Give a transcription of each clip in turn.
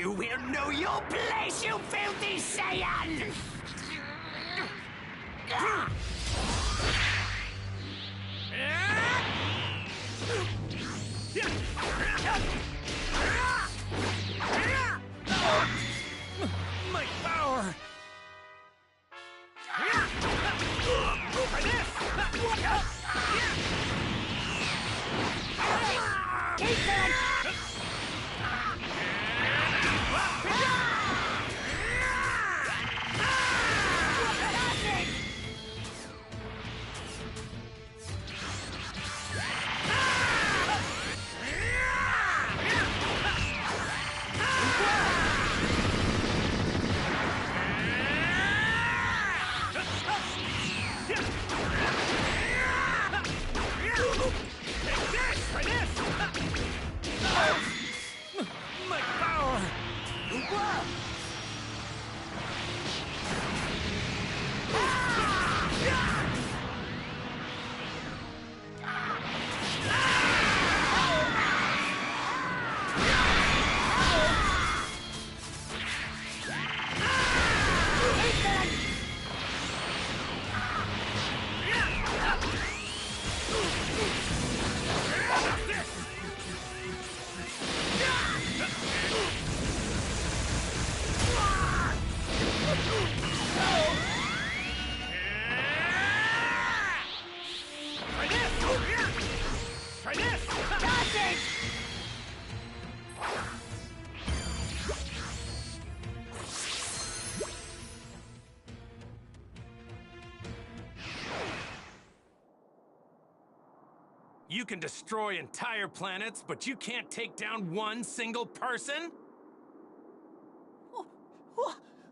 You will know your place, you filthy Saiyan! My power! My power! Try this! Got it! You can destroy entire planets, but you can't take down one single person?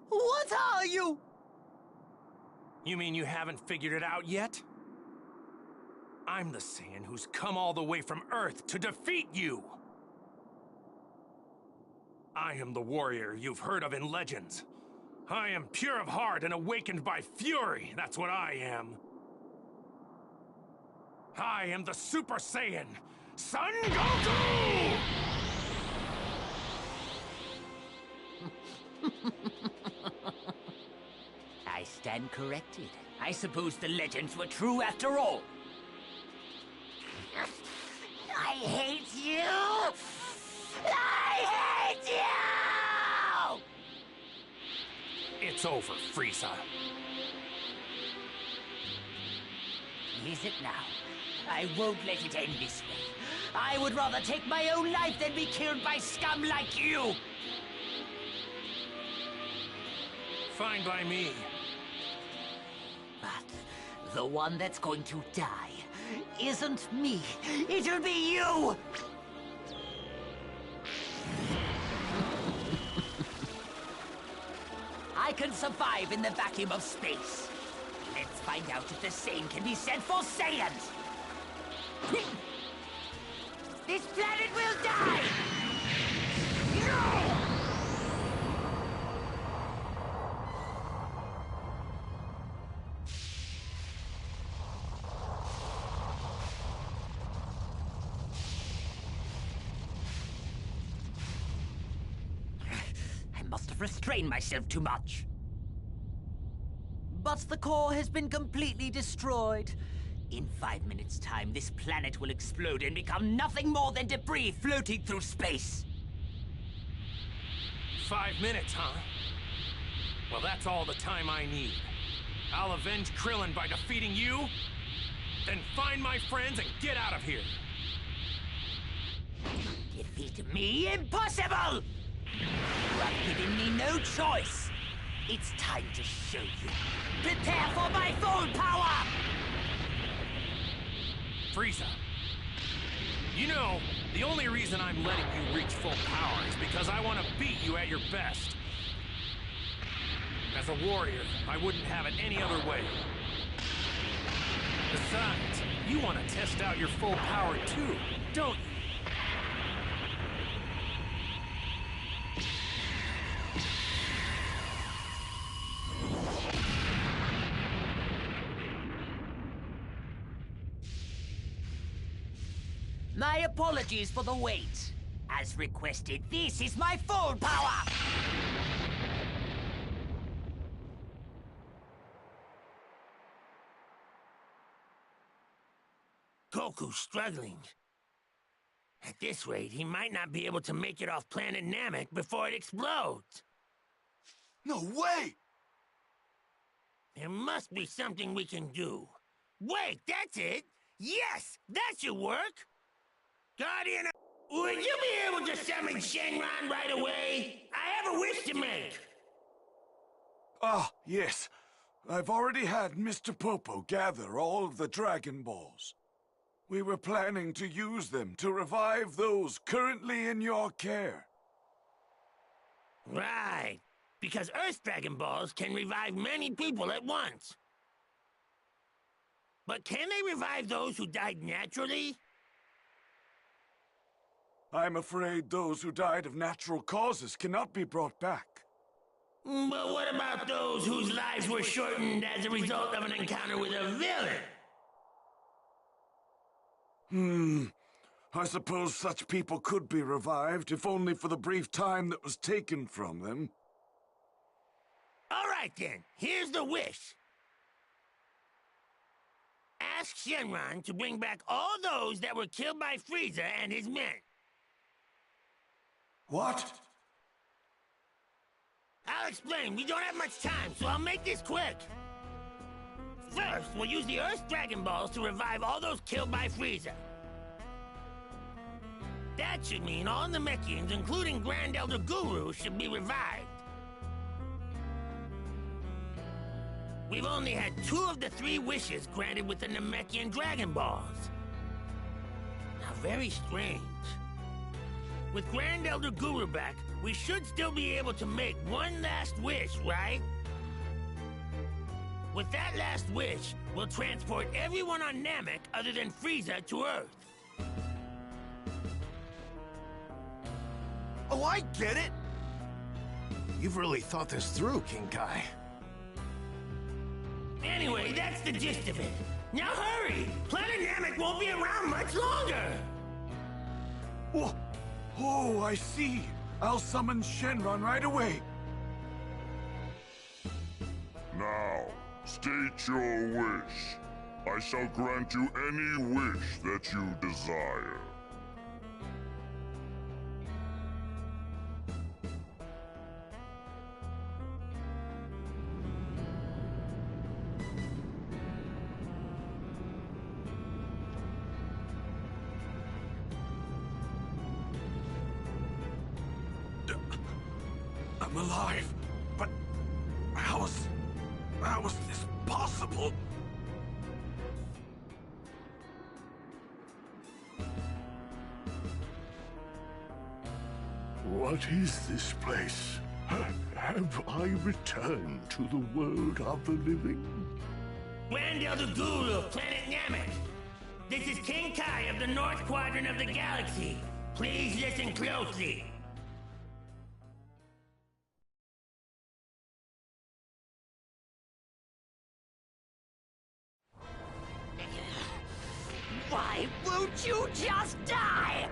What are you? You mean you haven't figured it out yet? I'm the Saiyan who's come all the way from Earth to defeat you! I am the warrior you've heard of in legends. I am pure of heart and awakened by fury, that's what I am. I am the Super Saiyan, Son Goku! I stand corrected. I suppose the legends were true after all. I hate you! I hate you! It's over, Frieza. Is it now? I won't let it end this way. I would rather take my own life than be killed by scum like you! Fine by me. But the one that's going to die isn't me. It'll be you! I can survive in the vacuum of space. Let's find out if the same can be said for Saiyans! This planet will die! I must have restrained myself too much. But the core has been completely destroyed. In 5 minutes' time, this planet will explode and become nothing more than debris floating through space. 5 minutes, huh? Well, that's all the time I need. I'll avenge Krillin by defeating you, then find my friends and get out of here. Defeat me? Impossible! You have given me no choice. It's time to show you. Prepare for my full power! Frieza, you know, the only reason I'm letting you reach full power is because I want to beat you at your best. As a warrior, I wouldn't have it any other way. Besides, you want to test out your full power too, don't you? My apologies for the wait. As requested, this is my full power! Goku's struggling. At this rate, he might not be able to make it off planet Namek before it explodes. No way! There must be something we can do. Wait, that's it! Yes, that should work! Guardian, would you be able to summon Shenron right away? I have a wish to make! Ah, yes. I've already had Mr. Popo gather all of the Dragon Balls. We were planning to use them to revive those currently in your care. Right. Because Earth Dragon Balls can revive many people at once. But can they revive those who died naturally? I'm afraid those who died of natural causes cannot be brought back. But what about those whose lives were shortened as a result of an encounter with a villain? I suppose such people could be revived, if only for the brief time that was taken from them. All right then, here's the wish. Ask Shenron to bring back all those that were killed by Frieza and his men. What? I'll explain, we don't have much time, so I'll make this quick. First, we'll use the Earth Dragon Balls to revive all those killed by Frieza. That should mean all Namekians, including Grand Elder Guru, should be revived. We've only had 2 of the 3 wishes granted with the Namekian Dragon Balls. Now, very strange. With Grand Elder Guru back, we should still be able to make one last wish, right? With that last wish, we'll transport everyone on Namek other than Frieza to Earth. Oh, I get it! You've really thought this through, King Kai. Anyway, that's the gist of it. Now hurry! Planet Namek won't be around much longer! Oh, I see. I'll summon Shenron right away. Now, state your wish. I shall grant you any wish that you desire. I'm alive, but how is this possible? What is this place? Have I returned to the world of the living? Grand Elder Guru of Planet Namek. This is King Kai of the North Quadrant of the galaxy. Please listen closely. Why won't you just die?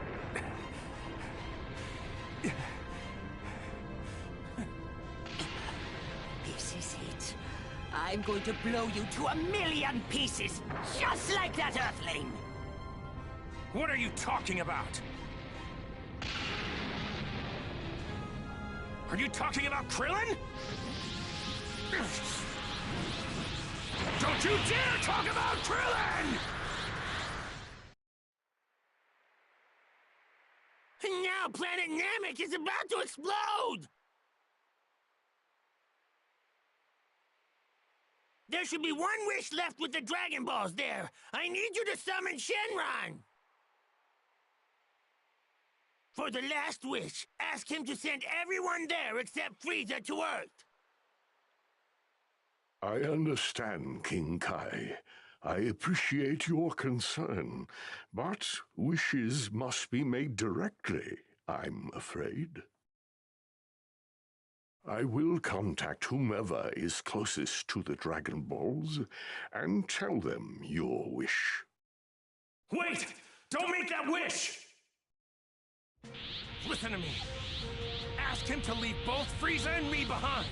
This is it. I'm going to blow you to a million pieces, just like that Earthling! What are you talking about? Are you talking about Krillin? Don't you dare talk about Krillin! And now Planet Namek is about to explode! There should be one wish left with the Dragon Balls there. I need you to summon Shenron! For the last wish, ask him to send everyone there except Frieza to Earth. I understand, King Kai. I appreciate your concern, but wishes must be made directly, I'm afraid. I will contact whomever is closest to the Dragon Balls and tell them your wish. Wait! Don't make that wish! listen to me. Ask him to leave both Frieza and me behind.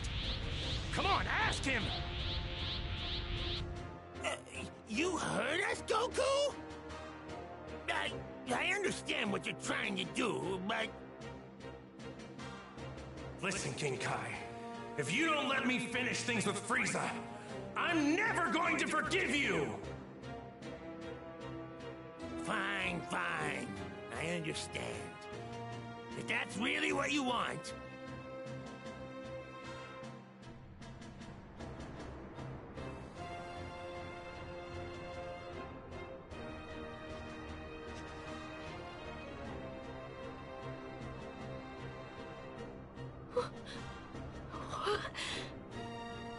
Come on, ask him! You heard us, Goku? I understand what you're trying to do, but... Listen, King Kai. If you don't let me finish things with Frieza, I'm never going to forgive you! Fine, fine. I understand. If that's really what you want...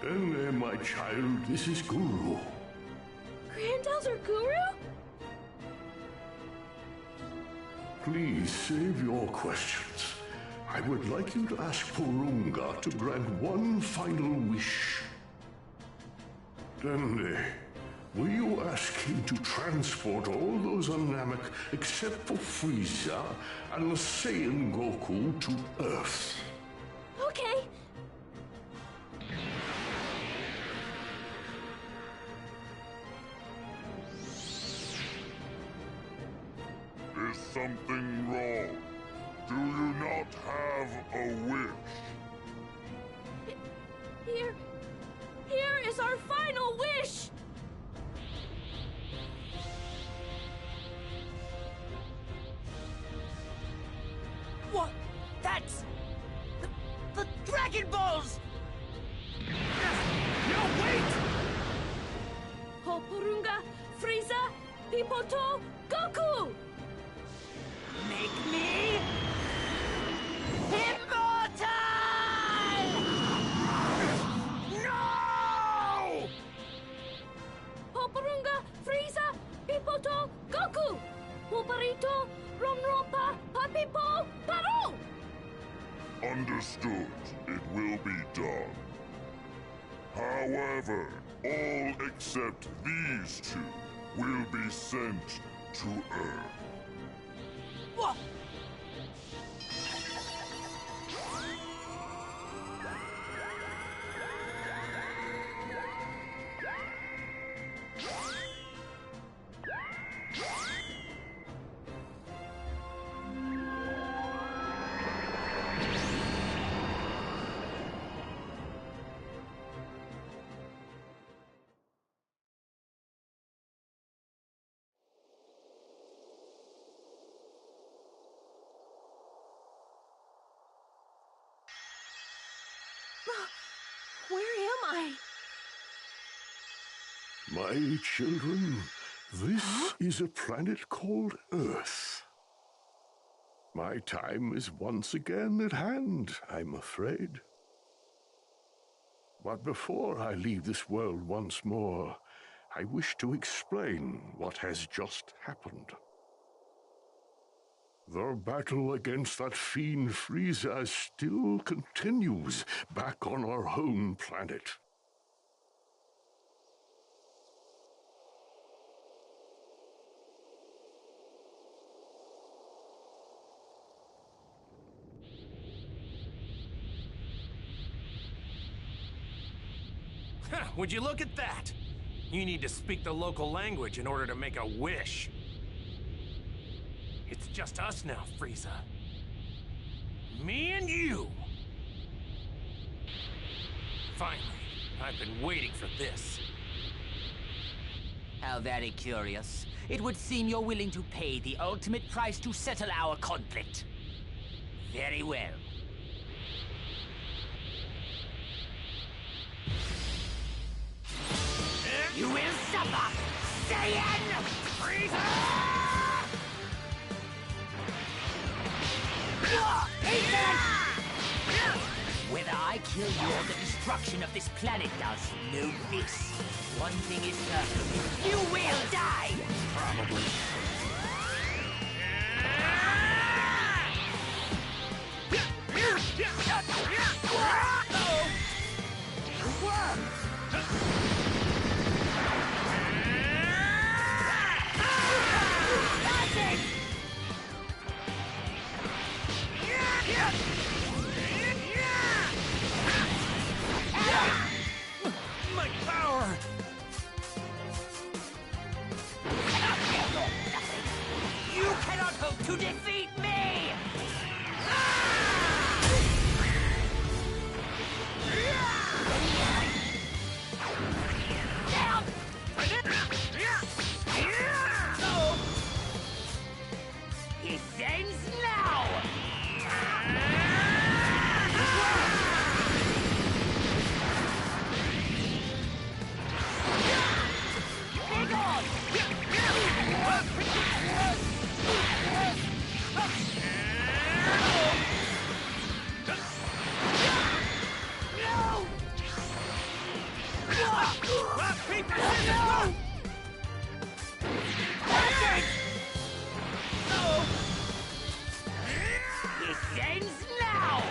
Dende, my child, this is Guru. Grand Elder Guru? Please save your questions. I would like you to ask Porunga to grant one final wish. Dende, will you ask him to transport all those on Namek except for Frieza and the Saiyan Goku to Earth? Okay. Is something wrong? Do you not have a wish? Here is our final wish! What? That's... The Dragon Balls! No, wait! Ho Porunga, Frieza, Pipoto, Goku! Make me... immortal! No! Ho Porunga, Frieza, Pipoto, Goku! Puparito, Romrompa, Papipo, Paro! Understood. It will be done. However, all except these two will be sent to Earth. What? Where am I? My children, this is a planet called Earth. My time is once again at hand, I'm afraid. But before I leave this world once more, I wish to explain what has just happened. The battle against that fiend Frieza still continues back on our home planet. Would you look at that? You need to speak the local language in order to make a wish. It's just us now, Frieza. Me and you! Finally, I've been waiting for this. How very curious. It would seem you're willing to pay the ultimate price to settle our conflict. Very well. You will suffer! Saiyan! Frieza! Whether I kill you or the destruction of this planet does, know this. One thing is certain. You will die! Probably. My power! You cannot hope to defeat me! It ends now! Big on! It ends now!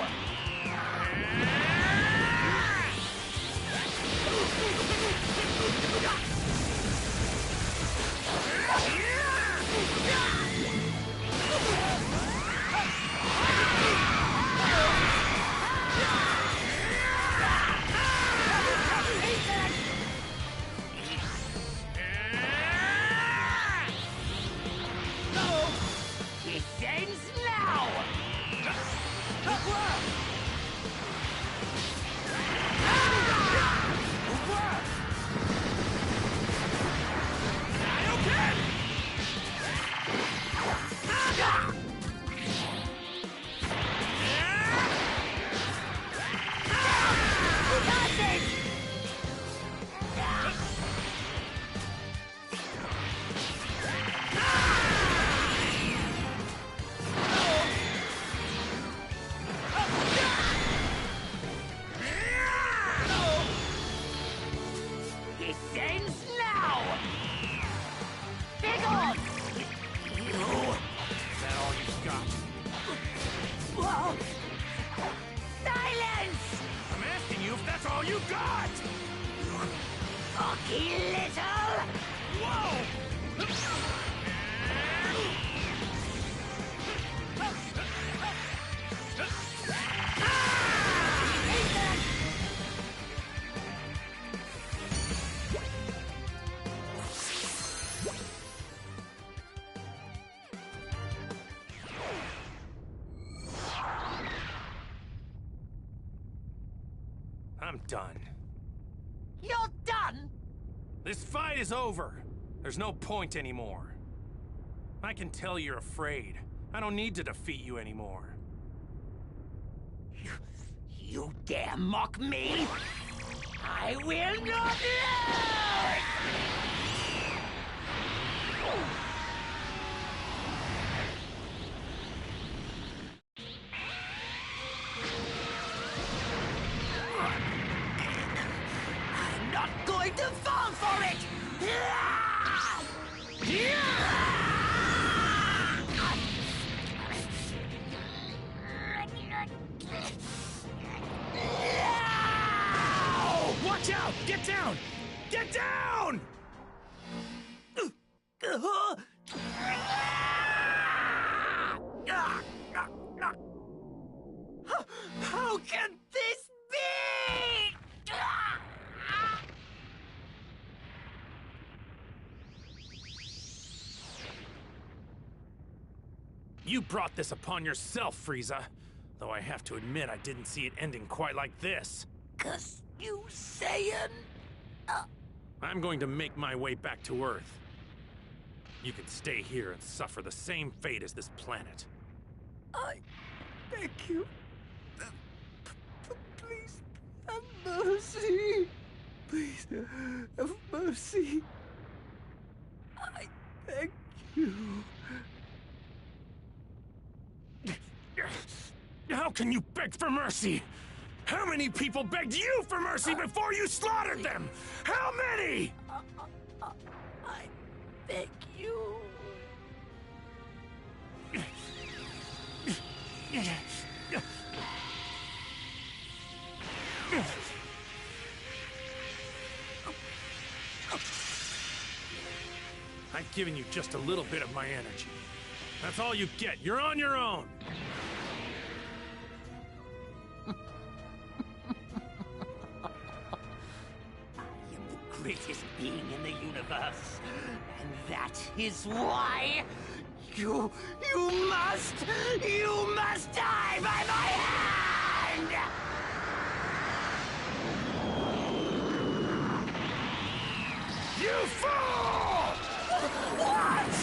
It ends now! It ends now! Big on! Is that all you've got? Whoa! Silence! I'm asking you if that's all you got! Cocky little! Whoa! I'm done. You're done? This fight is over. There's no point anymore. I can tell you're afraid. I don't need to defeat you anymore. You dare mock me? I will not lose! I'm not going to fall for it! Watch out! Get down! Get down! How can this be? You brought this upon yourself, Frieza. Though I have to admit I didn't see it ending quite like this. 'Cause you Saiyan... I'm going to make my way back to Earth. You can stay here and suffer the same fate as this planet. I beg you. Please have mercy. Please have mercy. I beg you. How can you beg for mercy? How many people begged you for mercy before you slaughtered them? How many? I beg you. I've given you just a little bit of my energy. That's all you get. You're on your own. universe. And that is why you must die by my hand! You fool! What?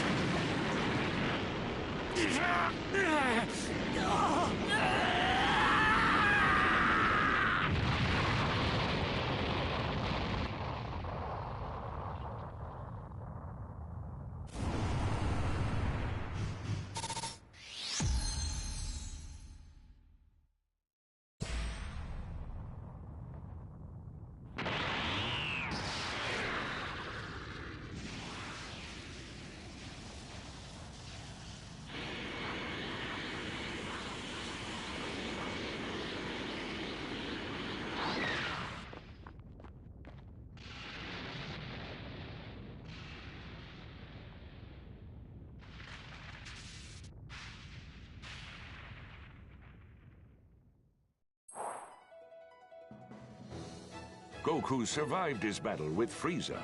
Goku survived his battle with Frieza.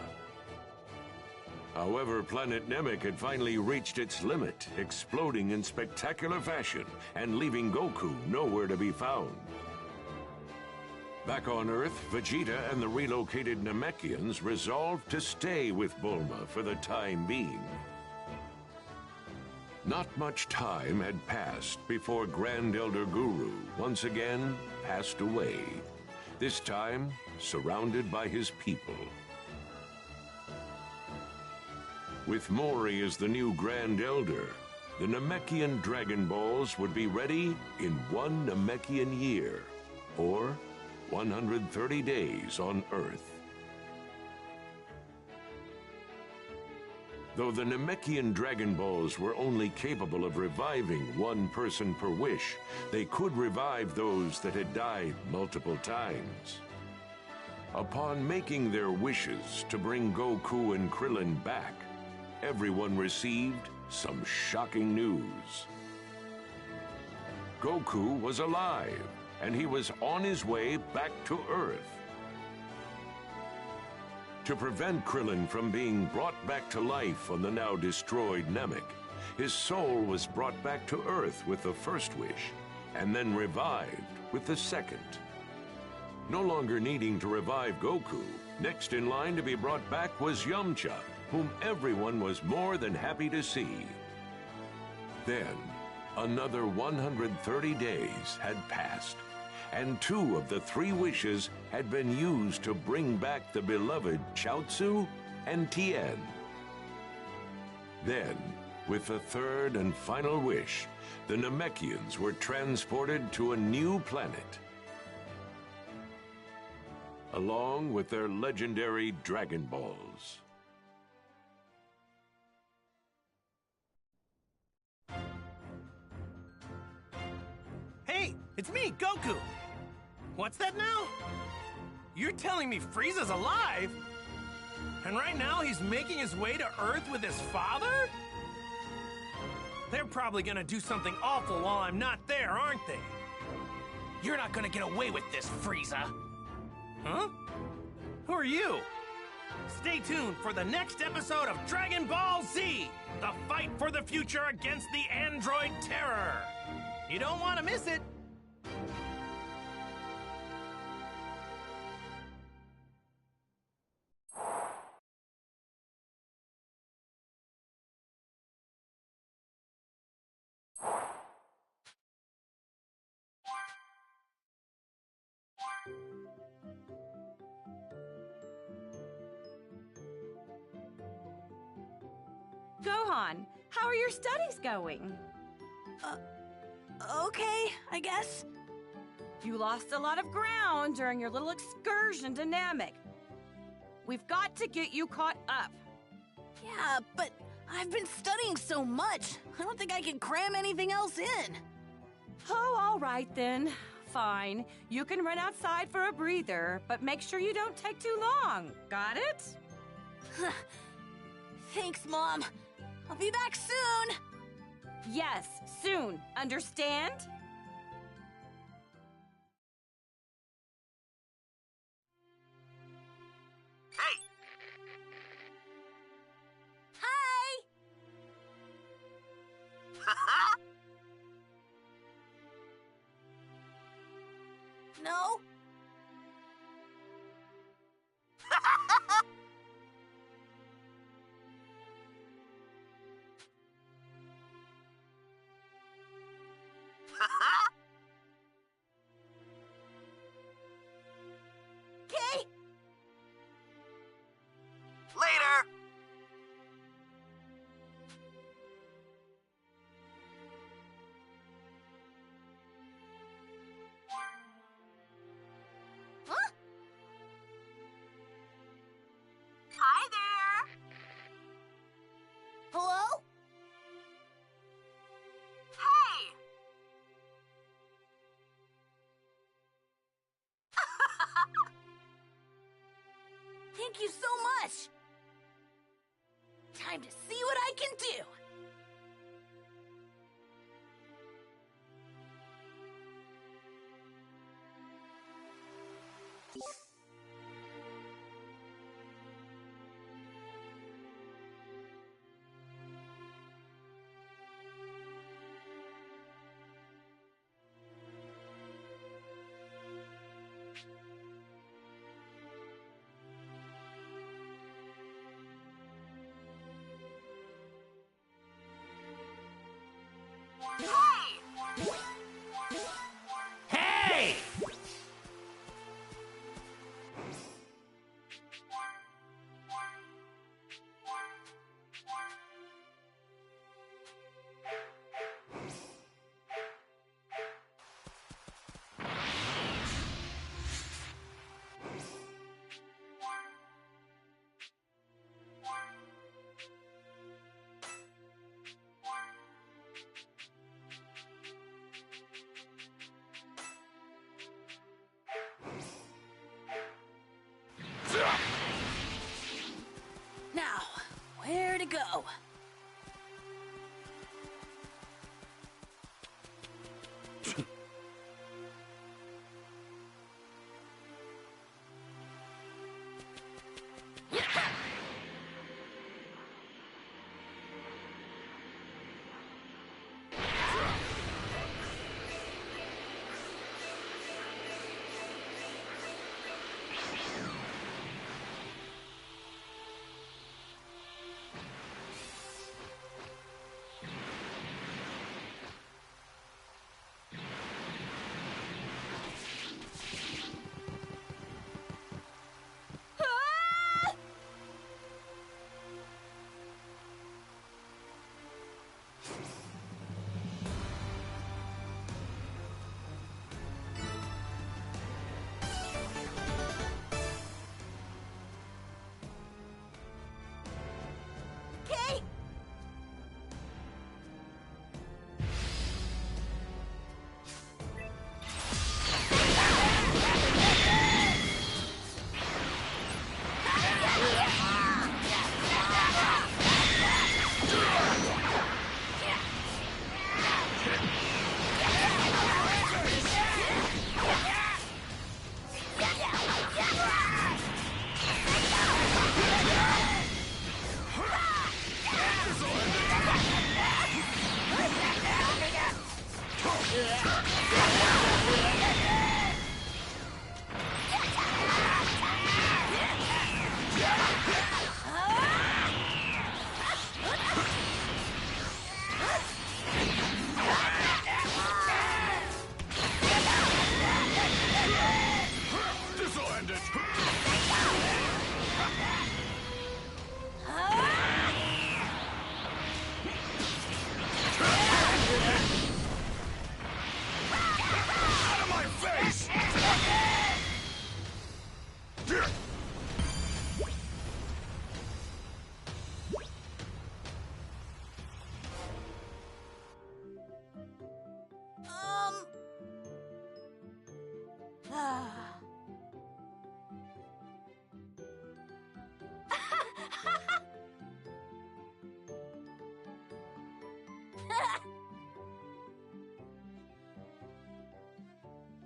However, planet Namek had finally reached its limit, exploding in spectacular fashion and leaving Goku nowhere to be found. Back on Earth, Vegeta and the relocated Namekians resolved to stay with Bulma for the time being. Not much time had passed before Grand Elder Guru once again passed away, this time surrounded by his people. With Mori as the new Grand Elder, the Namekian Dragon Balls would be ready in 1 Namekian year, or 130 days on Earth. Though the Namekian Dragon Balls were only capable of reviving one person per wish, they could revive those that had died multiple times. Upon making their wishes to bring Goku and Krillin back, everyone received some shocking news. Goku was alive, and he was on his way back to Earth. To prevent Krillin from being brought back to life on the now destroyed Namek, his soul was brought back to Earth with the first wish, and then revived with the second. No longer needing to revive Goku, next in line to be brought back was Yamcha, whom everyone was more than happy to see. Then, another 130 days had passed, and 2 of the 3 wishes had been used to bring back the beloved Chaozu and Tien. Then, with the 3rd and final wish, the Namekians were transported to a new planet, along with their legendary Dragon Balls. Hey, it's me, Goku! What's that now? You're telling me Frieza's alive? And right now he's making his way to Earth with his father? They're probably gonna do something awful while I'm not there, aren't they? You're not gonna get away with this, Frieza! Huh? Who are you? Stay tuned for the next episode of Dragon Ball Z! The fight for the future against the android terror! You don't want to miss it! Gohan, how are your studies going? Okay, I guess. You lost a lot of ground during your little excursion to Namek. We've got to get you caught up. Yeah, but I've been studying so much. I don't think I can cram anything else in. Oh, all right then. Fine. You can run outside for a breather, but make sure you don't take too long. Got it? Thanks, Mom. I'll be back soon. Yes, soon. Understand? No? Okay. Later! Huh? Hi there! Hello? Hey! Thank you so much! Time to see what I can do! Hey! Now, where to go? Okay.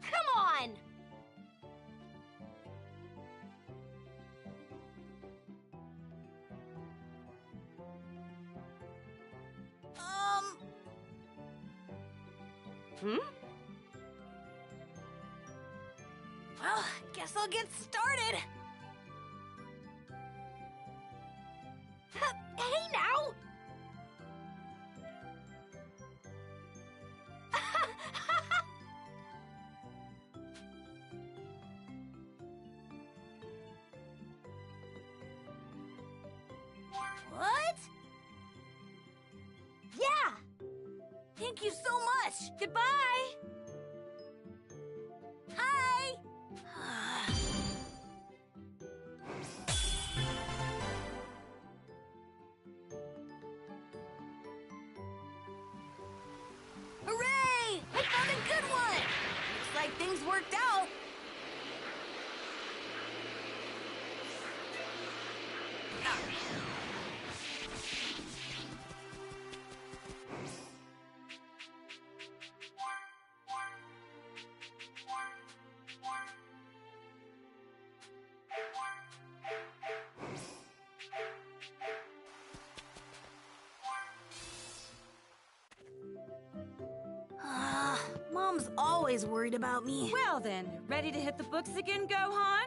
Come on! Hmm? Well, guess I'll get started. Hey now! What? Yeah! Thank you so much! Goodbye! Hi! Hooray! I found a good one! Looks like things worked out. Mom's always worried about me. Well then, ready to hit the books again, Gohan?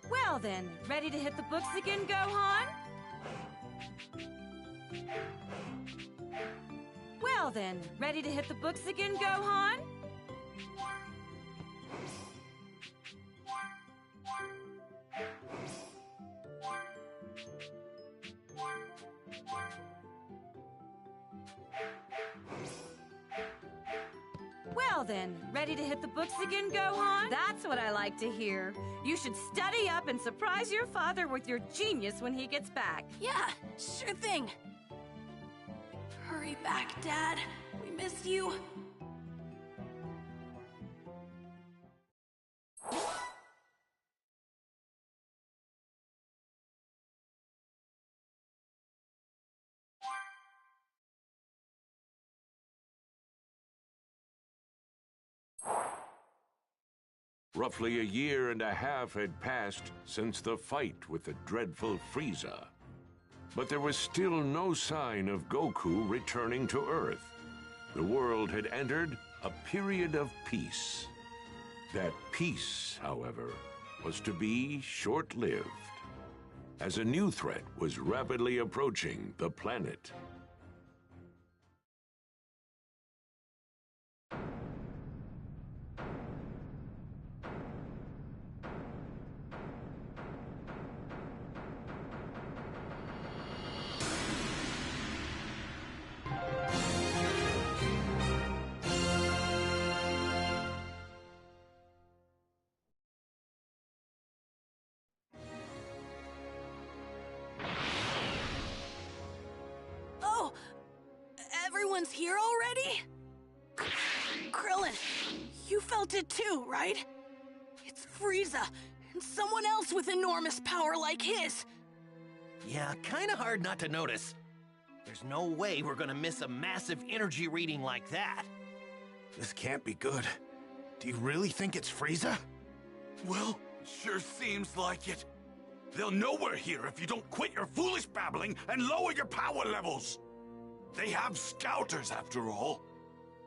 Well then, ready to hit the books again, Gohan? Well then, ready to hit the books again, Gohan? Well then, ready to hit the books again, Gohan? That's what I like to hear. You should study up and surprise your father with your genius when he gets back. Yeah, sure thing. Hurry back, Dad. We miss you. Roughly a year and a half had passed since the fight with the dreadful Frieza. But there was still no sign of Goku returning to Earth. The world had entered a period of peace. That peace, however, was to be short-lived, as a new threat was rapidly approaching the planet. Oh! Everyone's here already? Krillin, you felt it too, right? It's Frieza, and someone else with enormous power like his. Yeah, kinda hard not to notice. There's no way we're gonna miss a massive energy reading like that. This can't be good. Do you really think it's Frieza? Well, sure seems like it. They'll know we're here if you don't quit your foolish babbling and lower your power levels. They have scouters, after all.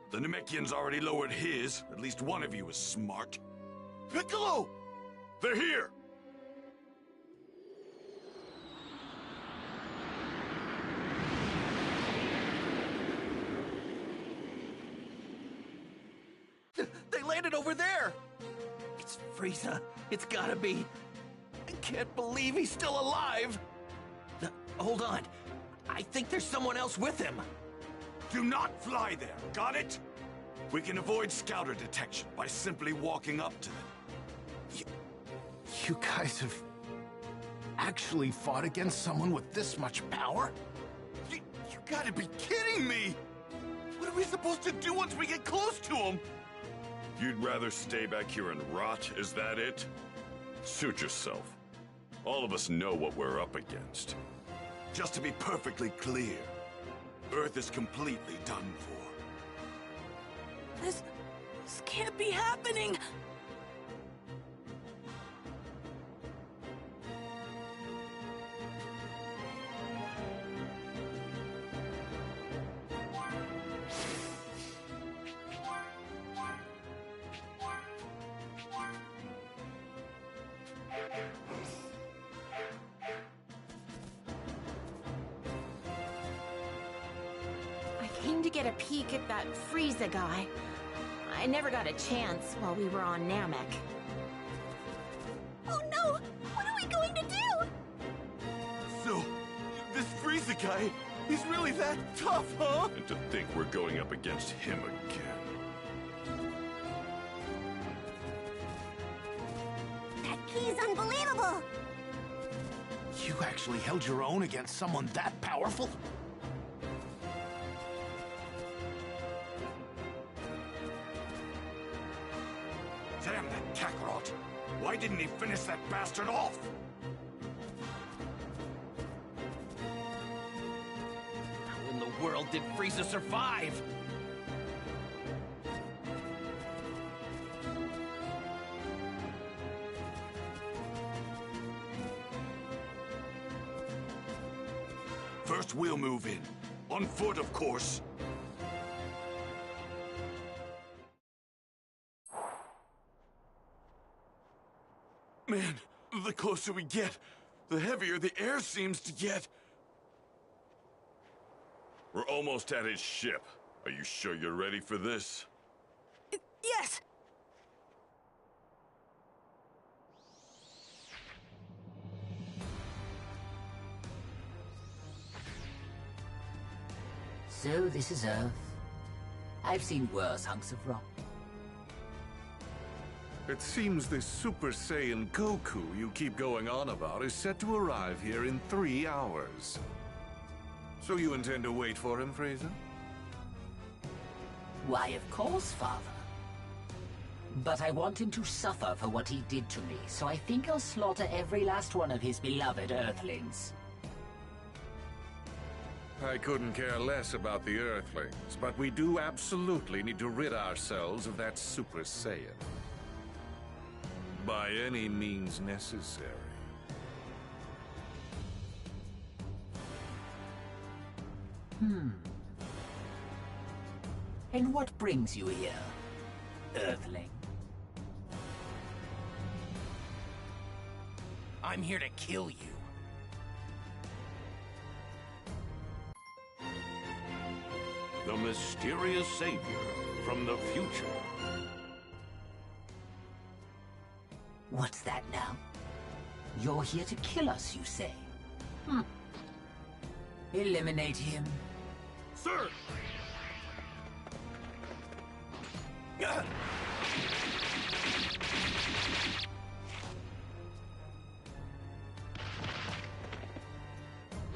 The Namekian's already lowered his. At least one of you is smart. Piccolo! They're here! They landed over there! It's Frieza. It's gotta be. I can't believe he's still alive! Hold on. I think there's someone else with him. Do not fly there, got it? We can avoid scouter detection by simply walking up to them. You guys have actually fought against someone with this much power? You gotta be kidding me! What are we supposed to do once we get close to him? You'd rather stay back here and rot, is that it? Suit yourself. All of us know what we're up against. Just to be perfectly clear, Earth is completely done for. This can't be happening! I came to get a peek at that Frieza guy. I never got a chance while we were on Namek. Oh no! What are we going to do? So, this Frieza guy, he's really that tough, huh? And to think we're going up against him again. That key's unbelievable! You actually held your own against someone that powerful? Damn that Kakarot! Why didn't he finish that bastard off? How in the world did Frieza survive? First, we'll move in. On foot, of course. Man, the closer we get, the heavier the air seems to get. We're almost at his ship. Are you sure you're ready for this? Yes! So this is Earth. I've seen worse hunks of rock. It seems this Super Saiyan Goku you keep going on about is set to arrive here in 3 hours. So you intend to wait for him, Frieza? Why, of course, Father. But I want him to suffer for what he did to me, so I think I'll slaughter every last one of his beloved Earthlings. I couldn't care less about the Earthlings, but we do absolutely need to rid ourselves of that Super Saiyan. By any means necessary. And what brings you here, Earthling? I'm here to kill you. The mysterious savior from the future. What's that now? You're here to kill us, you say? Eliminate him. Sir!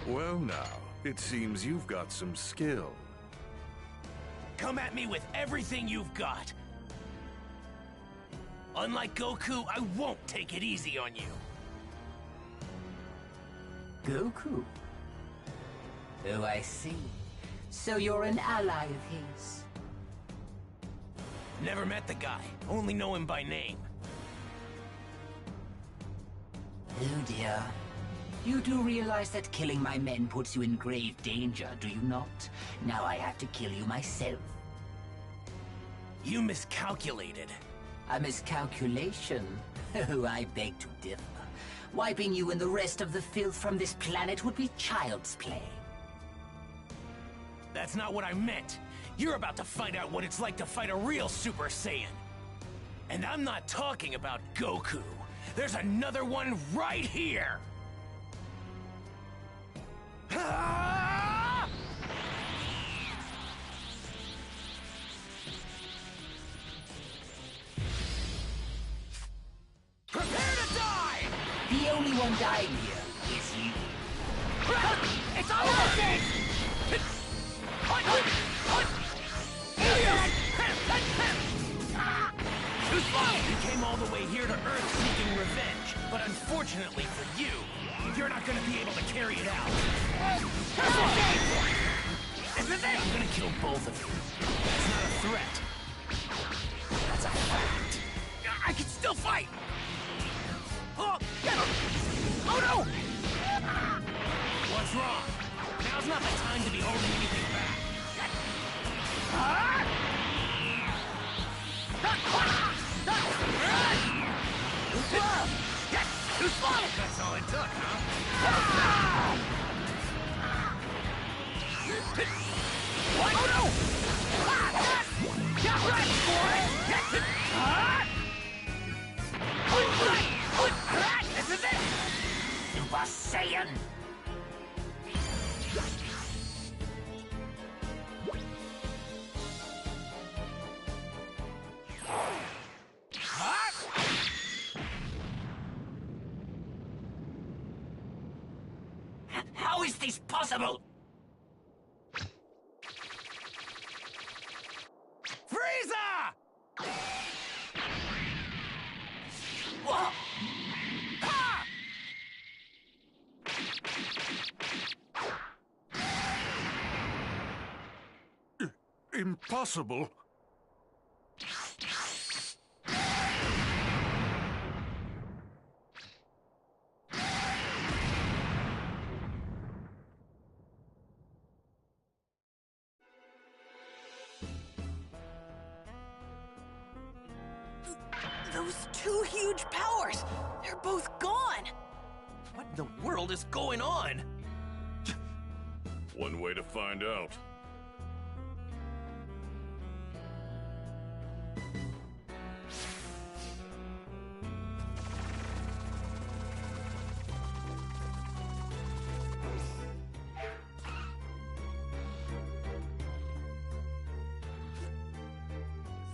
Well now, it seems you've got some skill. Come at me with everything you've got. Unlike Goku, I won't take it easy on you. Goku? Oh, I see. So you're an ally of his. Never met the guy, only know him by name. Oh dear. You do realize that killing my men puts you in grave danger, do you not? Now I have to kill you myself. You miscalculated. A miscalculation? Oh, I beg to differ. Wiping you and the rest of the filth from this planet would be child's play. That's not what I meant. You're about to find out what it's like to fight a real Super Saiyan. And I'm not talking about Goku. There's another one right here! Ah! Prepare to die! The only one dying here is you. It's all over! be able to carry it out. Isn't it? I'm gonna kill both of you. That's not a threat. That's a fact. I can still fight! Oh, oh no! What's wrong? Now's not the time to be holding anything back. Too slow! That's all it took, huh? What? Oh no! Get ready, boy! This is it! Super Saiyan! How is this possible? Frieza! What? Ha! Impossible. Those two huge powers, they're both gone. What in the world is going on? One way to find out.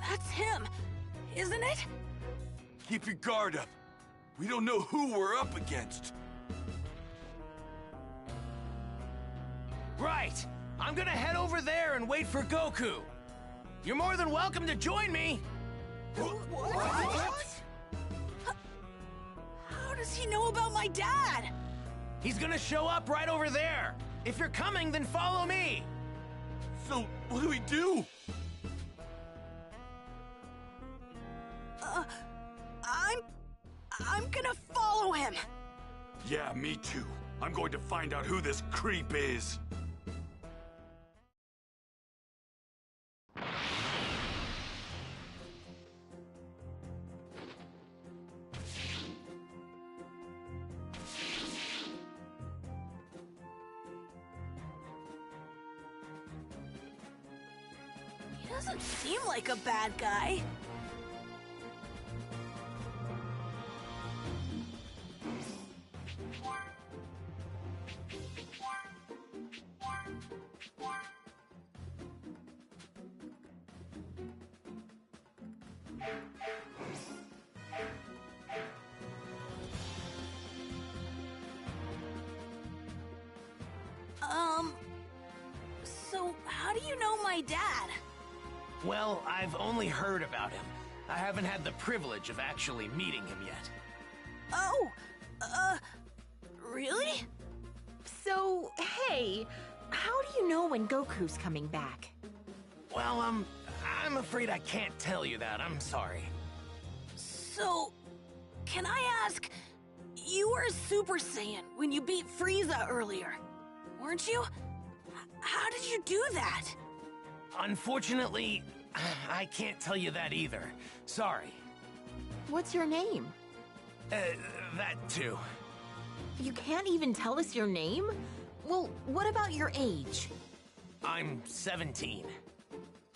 That's him, isn't it? Keep your guard up. We don't know who we're up against. Right. I'm gonna head over there and wait for Goku. You're more than welcome to join me. What? How does he know about my dad? He's gonna show up right over there. If you're coming, then follow me. So, what do we do? I'm gonna follow him. Yeah, me too. I'm going to find out who this creep is. He doesn't seem like a bad guy. So how do you know my dad? Well, I've only heard about him. I haven't had the privilege of actually meeting him yet. Oh, really? So, hey, how do you know when Goku's coming back? Well, I'm afraid I can't tell you that. I'm sorry. So, can I ask, you were a Super Saiyan when you beat Frieza earlier, weren't you? How did you do that? Unfortunately, I can't tell you that either. Sorry. What's your name? That too. You can't even tell us your name? Well, what about your age? I'm 17.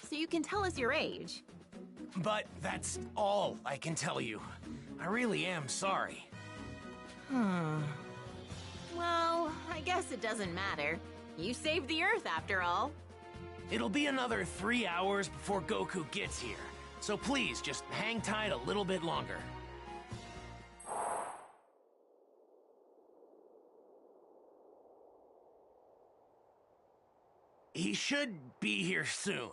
So you can tell us your age. But that's all I can tell you. I really am sorry. Well, I guess it doesn't matter. You saved the Earth after all. It'll be another 3 hours before Goku gets here. So please, just hang tight a little bit longer. He should be here soon.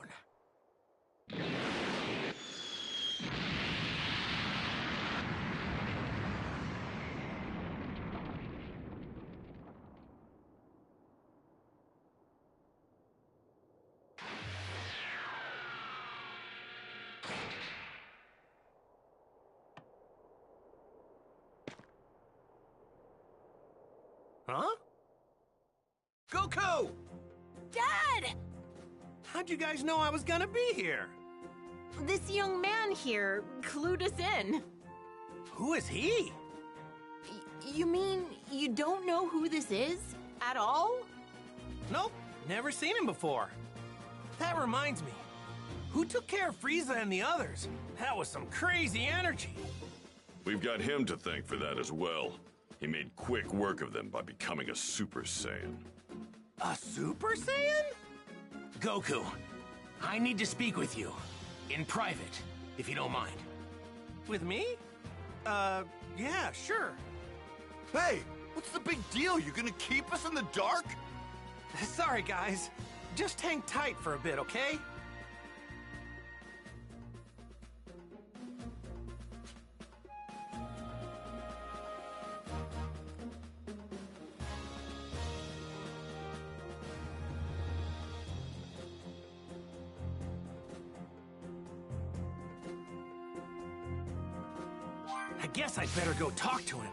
Huh? Goku! Dad! How'd you guys know I was gonna be here? This young man here clued us in. Who is he? You mean you don't know who this is? At all? Nope, never seen him before. That reminds me. Who took care of Frieza and the others? That was some crazy energy. We've got him to thank for that as well. He made quick work of them by becoming a Super Saiyan. A Super Saiyan? Goku, I need to speak with you. In private, if you don't mind. With me? Yeah, sure. Hey, what's the big deal? You gonna keep us in the dark? Sorry, guys. Just hang tight for a bit, okay? I guess I'd better go talk to him.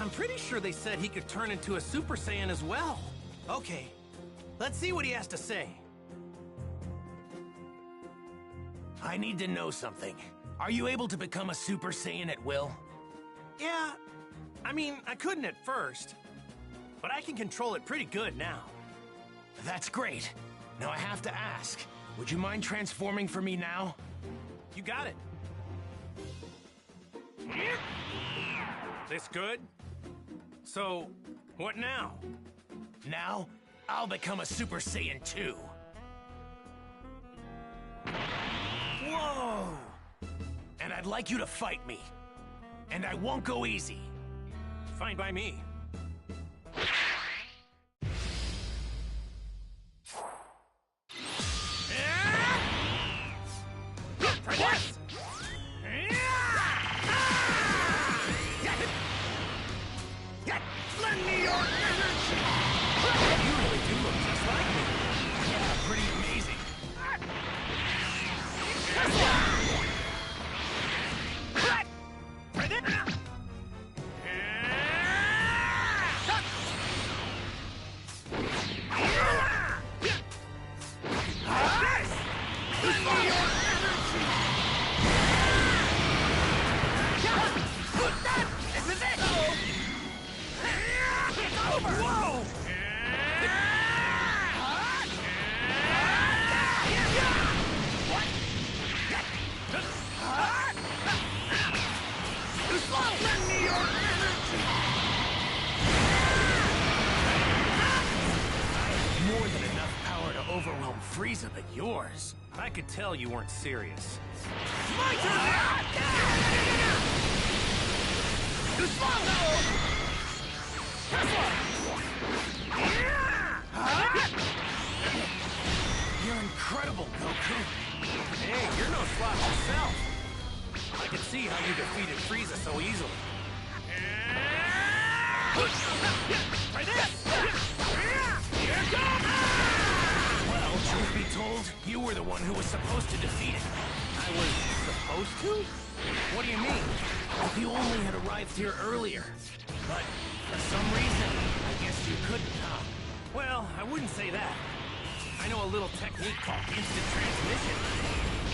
I'm pretty sure they said he could turn into a Super Saiyan as well. Okay, let's see what he has to say. I need to know something. Are you able to become a Super Saiyan at will? Yeah, I mean, I couldn't at first, but I can control it pretty good now. That's great. Now I have to ask, would you mind transforming for me now? You got it. This good? So, what now? Now, I'll become a Super Saiyan 2. Whoa! And I'd like you to fight me. And I won't go easy. Fine by me. Lend me your energy! You really do look just like me. Yeah, pretty amazing. Overwhelm Frieza, but yours. I could tell you weren't serious. My turn! Too slow! You're incredible, Goku. Hey, you're no slouch yourself. I can see how you defeated Frieza so easily. Try this! Here it comes! Well, truth be told, you were the one who was supposed to defeat it. I was supposed to? What do you mean? If you only had arrived here earlier. But for some reason, I guess you couldn't, huh? Well, I wouldn't say that. I know a little technique called instant transmission.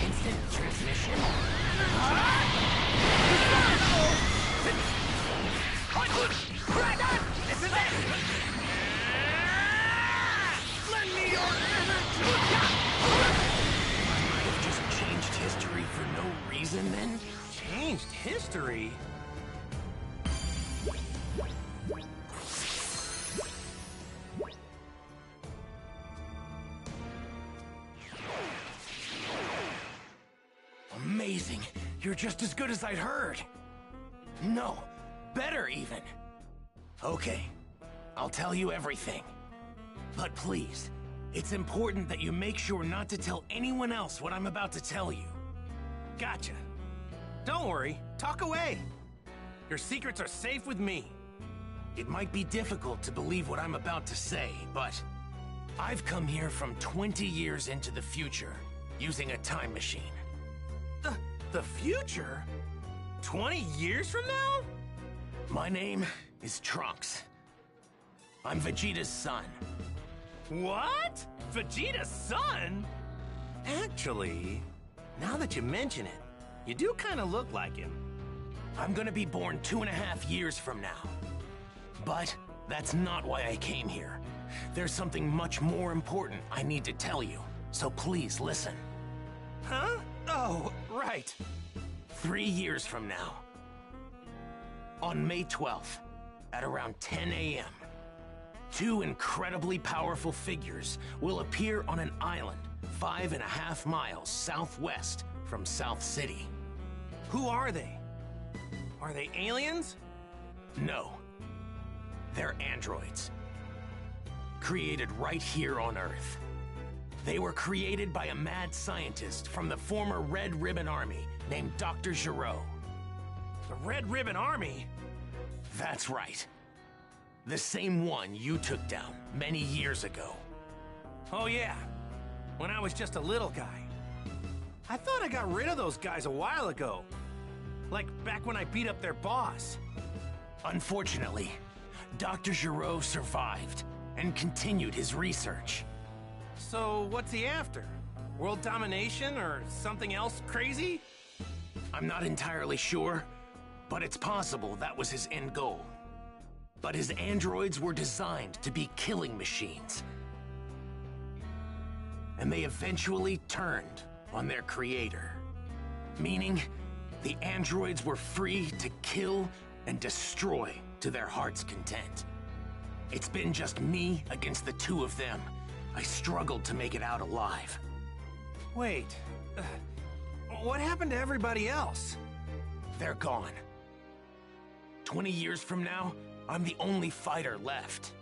Instant transmission? This is it! Lend me your energy! I might have just changed history for no reason, then? Changed history? Amazing. You're just as good as I'd heard. No, better even. Okay, I'll tell you everything. But please, it's important that you make sure not to tell anyone else what I'm about to tell you. Gotcha. Don't worry, talk away. Your secrets are safe with me. It might be difficult to believe what I'm about to say, but I've come here from 20 years into the future using a time machine. The future? 20 years from now? My name is Trunks. I'm Vegeta's son. What? Vegeta's son? Actually, now that you mention it, you do kind of look like him. I'm gonna be born 2.5 years from now. But that's not why I came here. There's something much more important I need to tell you, so please listen. Huh? Oh, right. 3 years from now, on May 12th, at around 10 a.m., 2 incredibly powerful figures will appear on an island 5.5 miles southwest from South City. Who are they? Are they aliens? No. They're androids. Created right here on Earth. They were created by a mad scientist from the former Red Ribbon Army named Dr. Gero. The Red Ribbon Army? That's right. The same one you took down many years ago. Oh yeah, when I was just a little guy. I thought I got rid of those guys a while ago. Like back when I beat up their boss. Unfortunately, Dr. Giraud survived and continued his research. So what's he after? World domination or something else crazy? I'm not entirely sure, but it's possible that was his end goal. But his androids were designed to be killing machines. And they eventually turned on their creator. Meaning, the androids were free to kill and destroy to their heart's content. It's been just me against the two of them. I struggled to make it out alive. Wait, what happened to everybody else? They're gone. 20 years from now, I'm the only fighter left.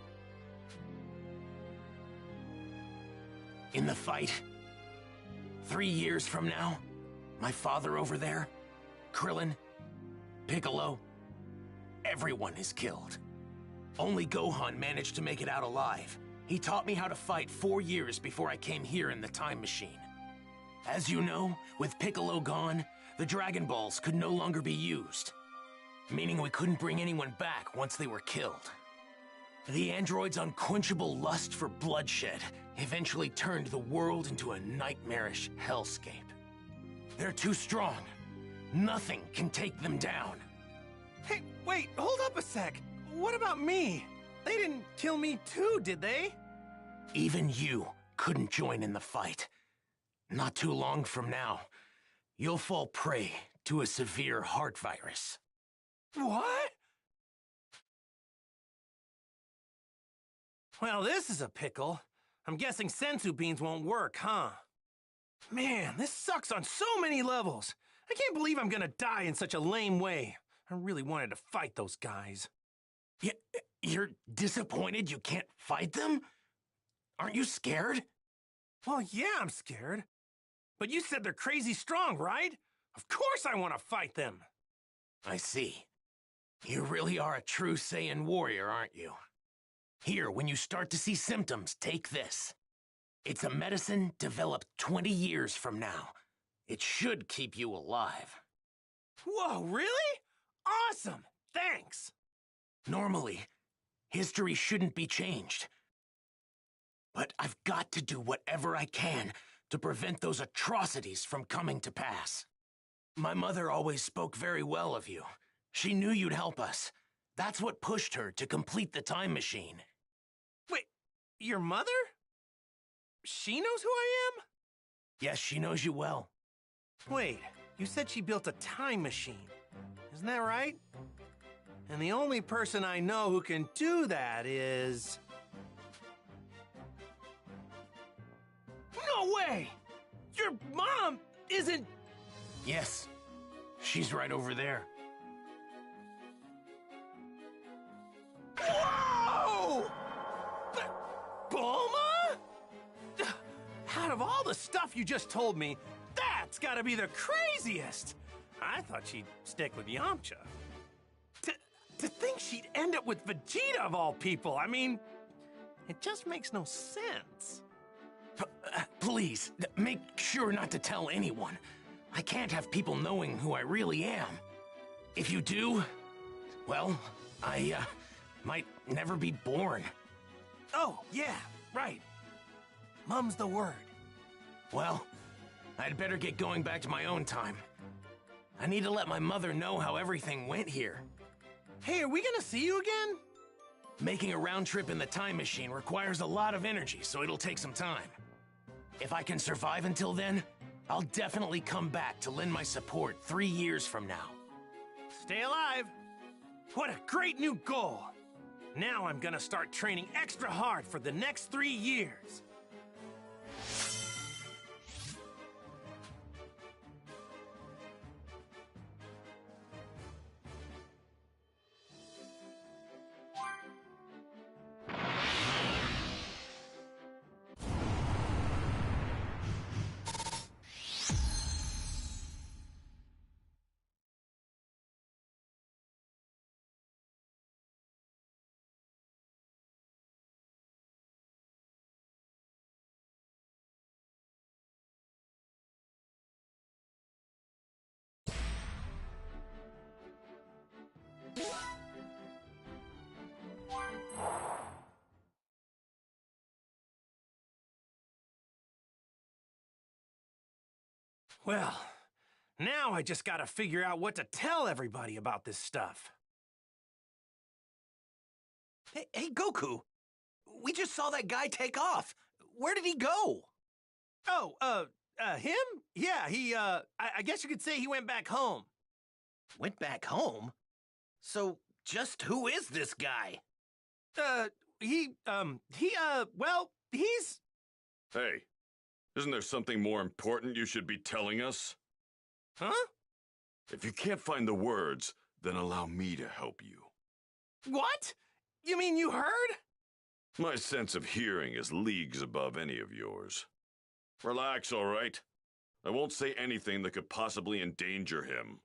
In the fight, 3 years from now, my father over there, Krillin, Piccolo, everyone is killed. Only Gohan managed to make it out alive. He taught me how to fight 4 years before I came here in the time machine. As you know, with Piccolo gone, the Dragon Balls could no longer be used, meaning we couldn't bring anyone back once they were killed. The android's unquenchable lust for bloodshed eventually turned the world into a nightmarish hellscape. They're too strong. Nothing can take them down. Hey, wait, hold up a sec. What about me? They didn't kill me too, did they? Even you couldn't join in the fight. Not too long from now, you'll fall prey to a severe heart virus. What? Well, this is a pickle. I'm guessing sensu beans won't work, huh? Man, this sucks on so many levels. I can't believe I'm gonna die in such a lame way. I really wanted to fight those guys. You're disappointed you can't fight them? Aren't you scared? Well, yeah, I'm scared. But you said they're crazy strong, right? Of course I want to fight them. I see. You really are a true Saiyan warrior, aren't you? Here, when you start to see symptoms, take this. It's a medicine developed 20 years from now. It should keep you alive. Whoa, really? Awesome! Thanks! Normally, history shouldn't be changed. But I've got to do whatever I can to prevent those atrocities from coming to pass. My mother always spoke very well of you. She knew you'd help us. That's what pushed her to complete the time machine. Wait, your mother? She knows who I am? Yes, she knows you well. Wait, you said she built a time machine. Isn't that right? And the only person I know who can do that is... No way! Your mom isn't... Yes, she's right over there. Whoa! Bulma? Out of all the stuff you just told me, that's gotta be the craziest! I thought she'd stick with Yamcha. To think she'd end up with Vegeta of all people, I mean, it just makes no sense. Please, make sure not to tell anyone. I can't have people knowing who I really am. If you do, well, I, might never be born. Oh, yeah, right. Mum's the word. Well, I'd better get going back to my own time. I need to let my mother know how everything went here. Hey, are we gonna see you again? Making a round trip in the time machine requires a lot of energy, so it'll take some time. If I can survive until then, I'll definitely come back to lend my support 3 years from now. Stay alive. What a great new goal. Now I'm gonna start training extra hard for the next 3 years. Well, now I just gotta figure out what to tell everybody about this stuff. Hey, Goku! We just saw that guy take off. Where did he go? Oh, him? Yeah, I guess you could say he went back home. Went back home? So, just who is this guy? Well, he's... Hey, isn't there something more important you should be telling us? Huh? If you can't find the words, then allow me to help you. What? You mean you heard? My sense of hearing is leagues above any of yours. Relax, all right? I won't say anything that could possibly endanger him.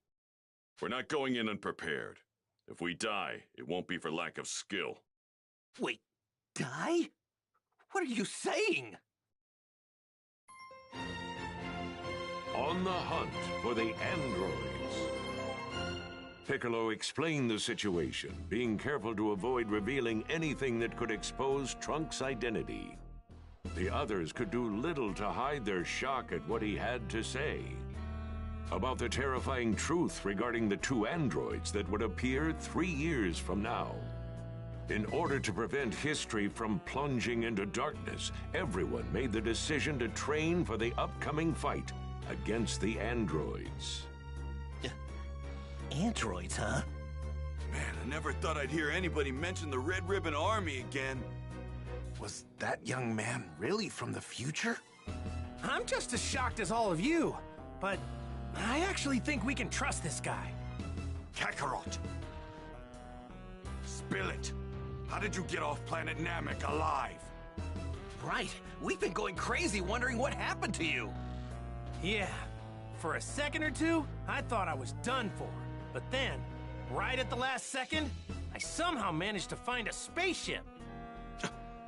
We're not going in unprepared. If we die, it won't be for lack of skill. Wait, die? What are you saying? On the hunt for the androids. Piccolo explained the situation, being careful to avoid revealing anything that could expose Trunks' identity. The others could do little to hide their shock at what he had to say about the terrifying truth regarding the two androids that would appear 3 years from now. In order to prevent history from plunging into darkness, everyone made the decision to train for the upcoming fight against the androids. Androids, huh? Man, I never thought I'd hear anybody mention the Red Ribbon Army again. Was that young man really from the future? I'm just as shocked as all of you, but I actually think we can trust this guy. Kakarot! Spill it! How did you get off planet Namek alive? Right, we've been going crazy wondering what happened to you. Yeah, for a second or two, I thought I was done for. But then, right at the last second, I somehow managed to find a spaceship.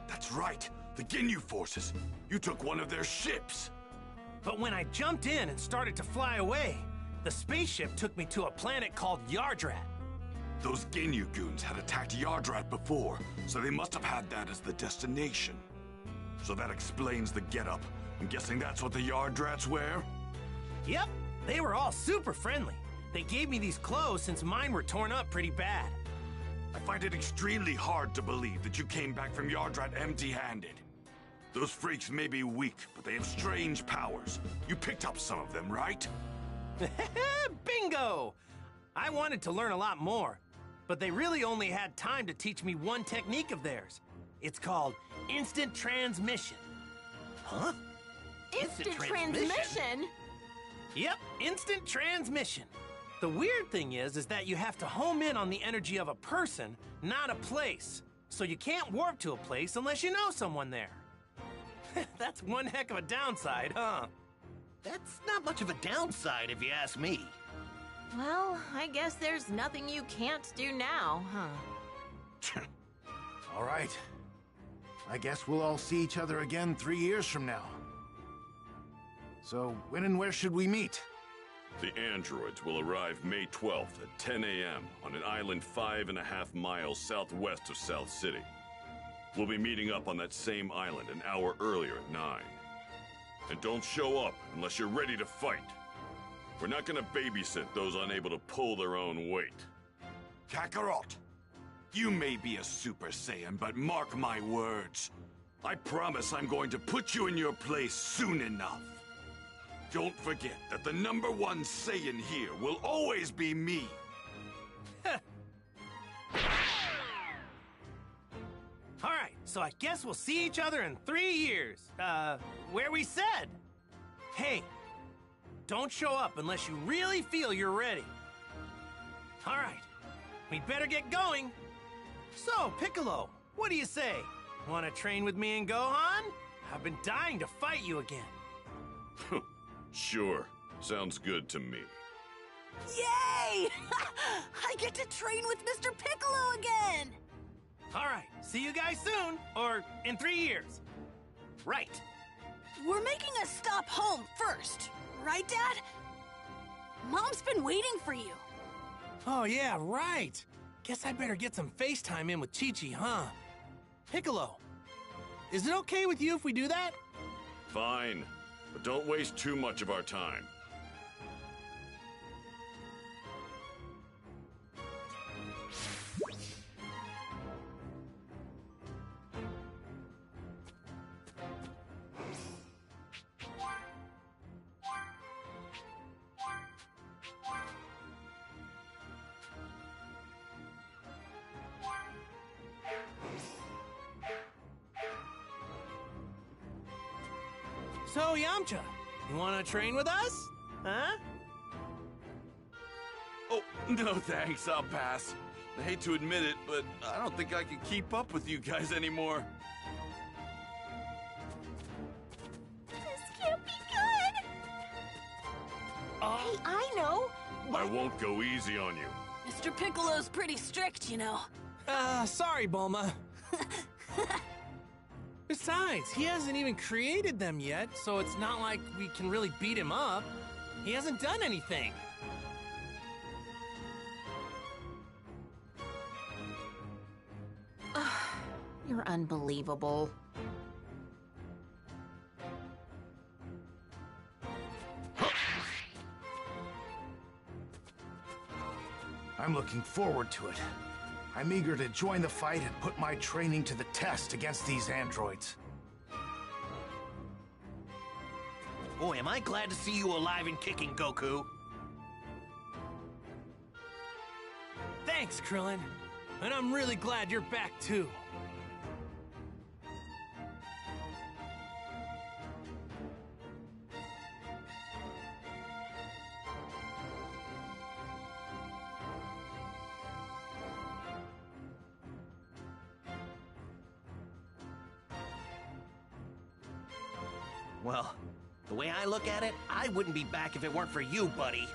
That's right, the Ginyu forces. You took one of their ships. But when I jumped in and started to fly away, the spaceship took me to a planet called Yardrat. Those Ginyu goons had attacked Yardrat before, so they must have had that as the destination. So that explains the getup. I'm guessing that's what the Yardrats wear? Yep, they were all super friendly. They gave me these clothes since mine were torn up pretty bad. I find it extremely hard to believe that you came back from Yardrat empty-handed. Those freaks may be weak, but they have strange powers. You picked up some of them, right? Bingo! I wanted to learn a lot more, but they really only had time to teach me one technique of theirs. It's called instant transmission. Huh? Instant transmission? Yep, instant transmission. The weird thing is that you have to home in on the energy of a person, not a place. So you can't warp to a place unless you know someone there. That's one heck of a downside, huh? That's not much of a downside if you ask me. Well, I guess there's nothing you can't do now, huh? All right. I guess we'll all see each other again 3 years from now. So, when and where should we meet? The androids will arrive May 12th at 10 a.m. on an island 5.5 miles southwest of South City. We'll be meeting up on that same island an hour earlier at 9. And don't show up unless you're ready to fight. We're not gonna babysit those unable to pull their own weight. Kakarot! You may be a Super Saiyan, but mark my words. I promise I'm going to put you in your place soon enough. Don't forget that the #1 Saiyan here will always be me. All right, so I guess we'll see each other in 3 years. Where we said. Hey, don't show up unless you really feel you're ready. All right, we'd better get going. So, Piccolo, what do you say? Want to train with me and Gohan? I've been dying to fight you again. Sure, sounds good to me. Yay! I get to train with Mr. Piccolo again! All right, see you guys soon, or in 3 years. Right. We're making a stop home first, right, Dad? Mom's been waiting for you. Oh, yeah, right. Guess I better get some FaceTime in with Chi-Chi, huh? Piccolo, is it okay with you if we do that? Fine, but don't waste too much of our time. So, Yamcha, you want to train with us? Huh? Oh, no thanks, I'll pass. I hate to admit it, but I don't think I can keep up with you guys anymore. This can't be good! Hey, I know! I won't go easy on you. Mr. Piccolo's pretty strict, you know. Sorry, Bulma. Besides, he hasn't even created them yet, so it's not like we can really beat him up. He hasn't done anything. You're unbelievable. I'm looking forward to it. I'm eager to join the fight and put my training to the test against these androids. Boy, am I glad to see you alive and kicking, Goku. Thanks, Krillin. And I'm really glad you're back, too. Well, the way I look at it, I wouldn't be back if it weren't for you, buddy.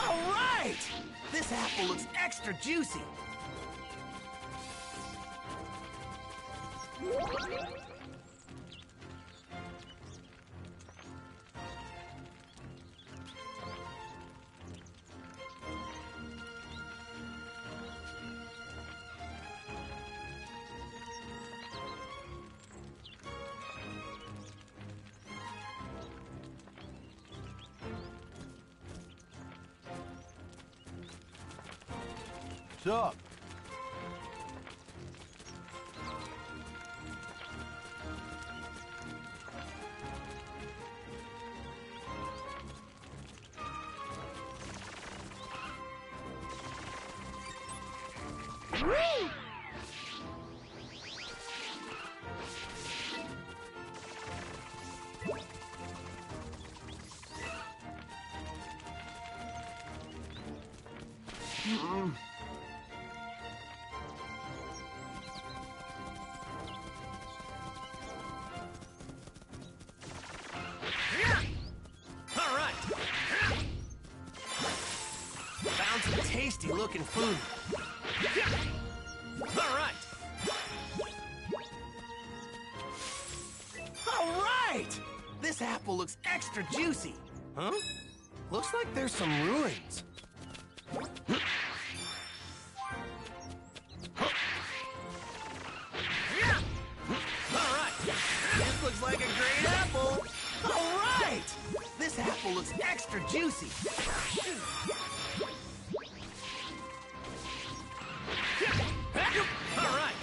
All right! This apple looks extra juicy. What's up? All right. Found some tasty-looking food. All right. All right! This apple looks extra juicy. Huh? Looks like there's some ruins. All right. This looks like a great apple. All right! This apple looks extra juicy. All right.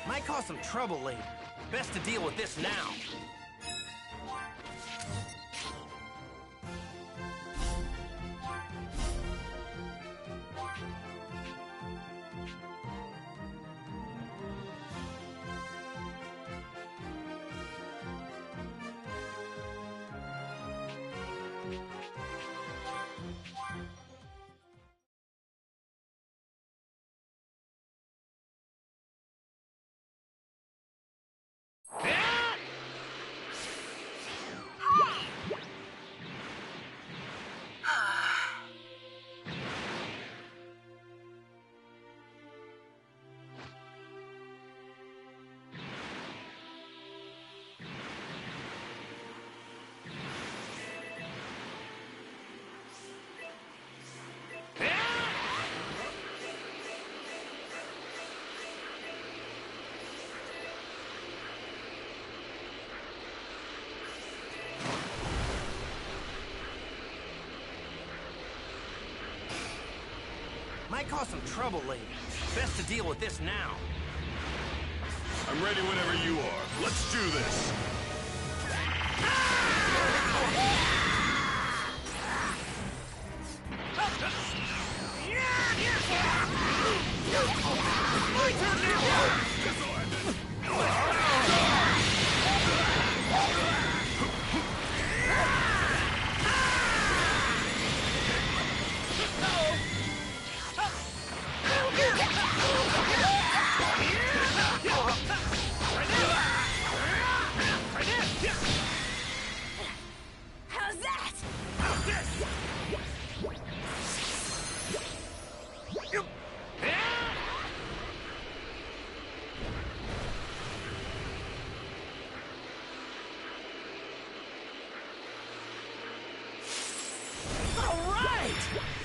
Might cause some trouble later. Best to deal with this now. Might cause some trouble later. Best to deal with this now. I'm ready whenever you are. Let's do this. My turn now! How's that? How's this? All right!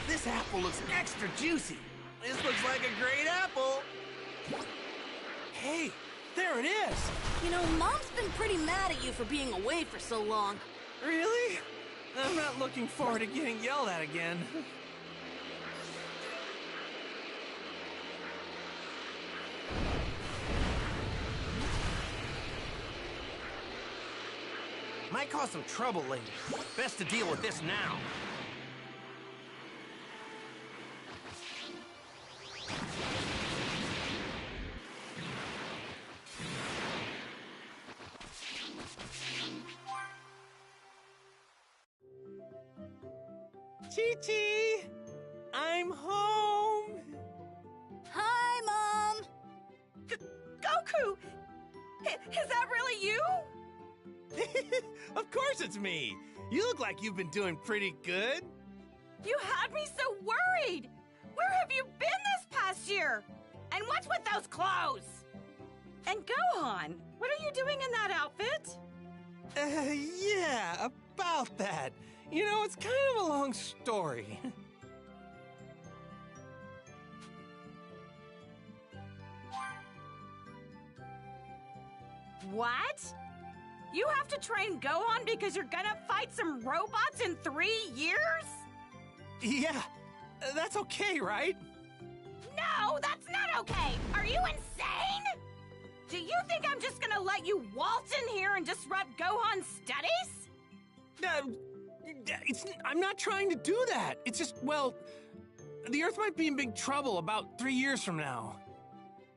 This apple looks extra juicy. This looks like a great apple. Hey, there it is. You know, Mom's been pretty mad at you for being away for so long. Really? I'm not looking forward to getting yelled at again. Might cause some trouble later. Best to deal with this now. Chi-Chi! I'm home! Hi, Mom! Goku! Is that really you? Of course it's me! You look like you've been doing pretty good. You had me so worried! Where have you been this past year? And what's with those clothes? And Gohan, what are you doing in that outfit? Yeah, about that. You know, it's kind of a long story. What? You have to train Gohan because you're gonna fight some robots in 3 years? Yeah, that's okay, right? No, that's not okay! Are you insane? Do you think I'm just gonna let you waltz in here and disrupt Gohan's studies? I'm not trying to do that. It's just, well, the Earth might be in big trouble about 3 years from now.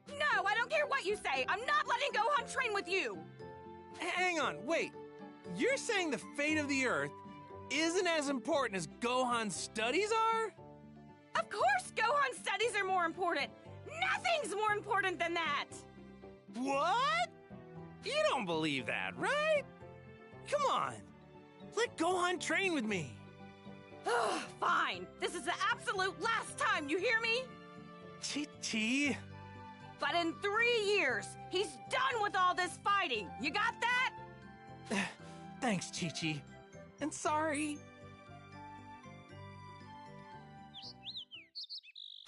No, I don't care what you say. I'm not letting Gohan train with you. Hang on, wait. You're saying the fate of the Earth isn't as important as Gohan's studies are? Of course Gohan's studies are more important. Nothing's more important than that. What? You don't believe that, right? Come on. Let Gohan train with me. Fine. This is the absolute last time, you hear me? Chi-Chi. But in 3 years, he's done with all this fighting. You got that? Thanks, Chi-Chi. And sorry.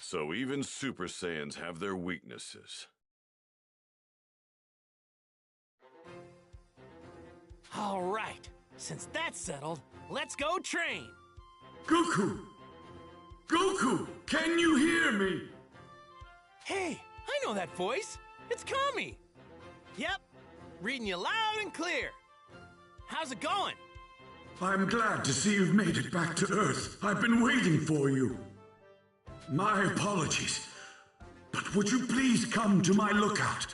So even Super Saiyans have their weaknesses. All right. Since that's settled, let's go train. Goku! Goku! Can you hear me? Hey, I know that voice. It's Kami. Yep, reading you loud and clear. How's it going? I'm glad to see you've made it back to Earth. I've been waiting for you. My apologies, but would you please come to my lookout?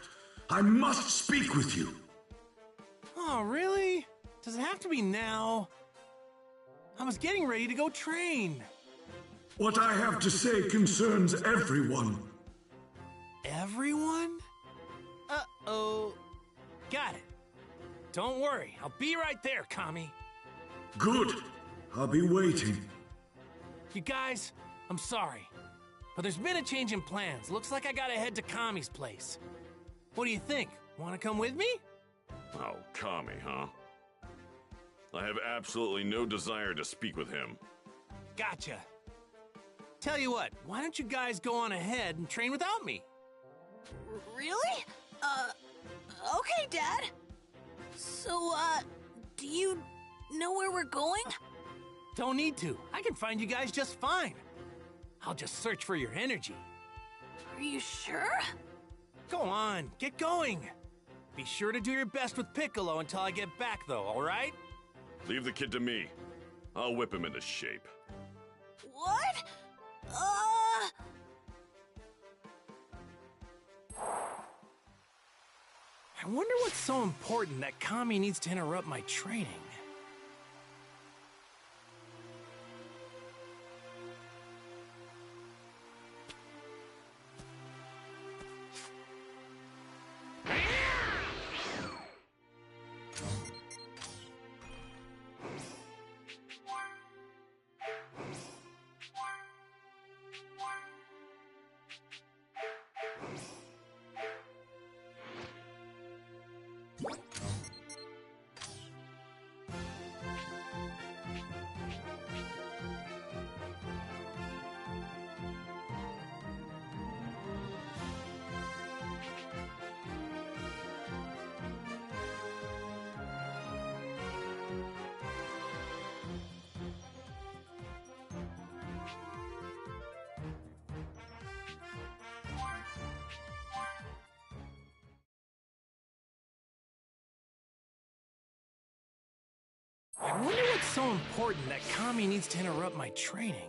I must speak with you. Oh, really? Does it have to be now? I was getting ready to go train. What I have to say concerns everyone. Everyone? Uh-oh. Got it. Don't worry, I'll be right there, Kami. Good. I'll be waiting. You guys, I'm sorry, but there's been a change in plans. Looks like I gotta head to Kami's place. What do you think? Want to come with me? Oh, Kami, huh? I have absolutely no desire to speak with him. Gotcha. Tell you what, why don't you guys go on ahead and train without me? Really? Okay, Dad. So, do you know where we're going? Don't need to. I can find you guys just fine. I'll just search for your energy. Are you sure? Go on, get going. Be sure to do your best with Piccolo until I get back, though, all right? Leave the kid to me. I'll whip him into shape. What? I wonder what's so important that Kami needs to interrupt my training. I wonder what's so important that Kami needs to interrupt my training.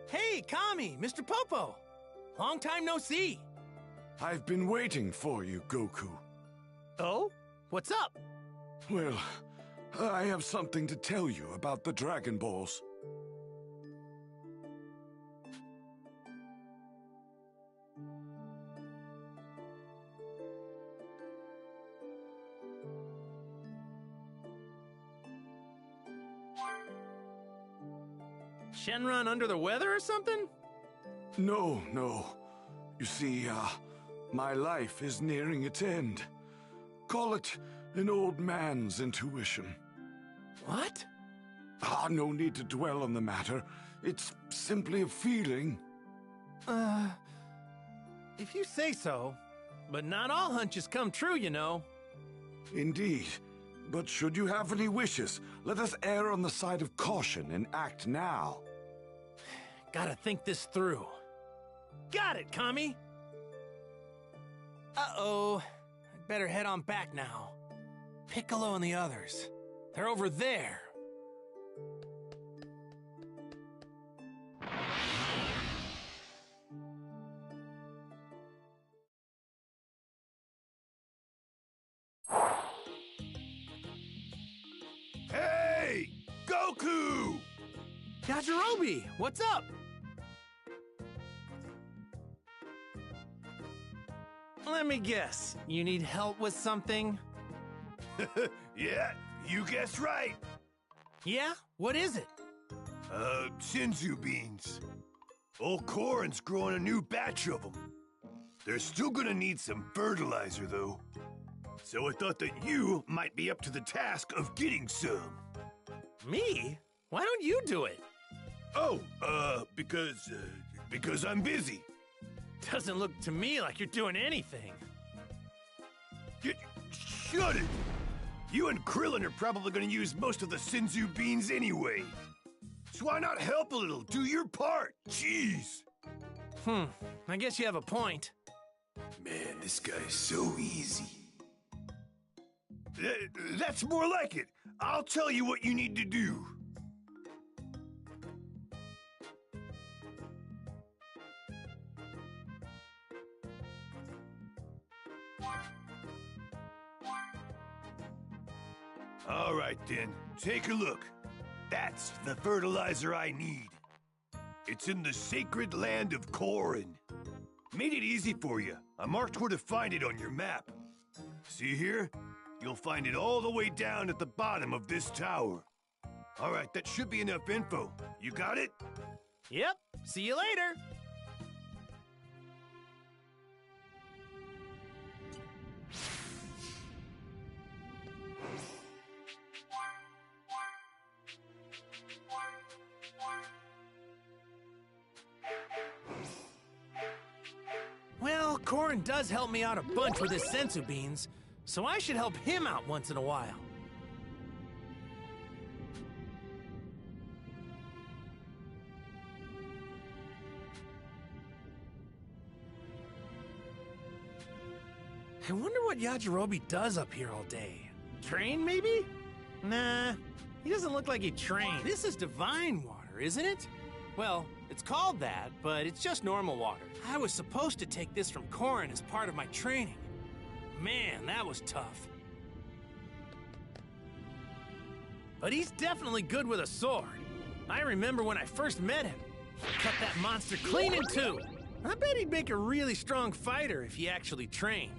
Hey, Kami, Mr. Popo! Long time no see! I've been waiting for you, Goku. Oh? What's up? Well, I have something to tell you about the Dragon Balls. Shenron under the weather or something? No. You see, my life is nearing its end. Call it an old man's intuition. What? No need to dwell on the matter. It's simply a feeling. If you say so. But not all hunches come true, you know. Indeed. But should you have any wishes, let us err on the side of caution and act now. Gotta think this through. Got it, Kami! Uh-oh. I'd better head on back now. Piccolo and the others. They're over there. Hey! Goku! Yajirobe, what's up? Let me guess. You need help with something? Yeah, you guessed right. Yeah? What is it? Shinzu beans. Old Korin's growing a new batch of them. They're still gonna need some fertilizer, though. So I thought that you might be up to the task of getting some. Me? Why don't you do it? Oh, because I'm busy. Doesn't look to me like you're doing anything. Shut it! You and Krillin are probably gonna use most of the Shinzu beans anyway. So why not help a little? Do your part. Jeez. I guess you have a point. Man, this guy's so easy. That's more like it. I'll tell you what you need to do. All right, then. Take a look. That's the fertilizer I need. It's in the sacred land of Korin. Made it easy for you. I marked where to find it on your map. See here? You'll find it all the way down at the bottom of this tower. All right, that should be enough info. You got it? Yep. See you later. Well, Korin does help me out a bunch with his sensu beans, so I should help him out once in a while. I wonder what Yajirobe does up here all day. Train, maybe? Nah, he doesn't look like he trained. This is divine water, isn't it? Well, it's called that, but it's just normal water. I was supposed to take this from Korin as part of my training. Man, that was tough. But he's definitely good with a sword. I remember when I first met him. He cut that monster clean in two. I bet he'd make a really strong fighter if he actually trained.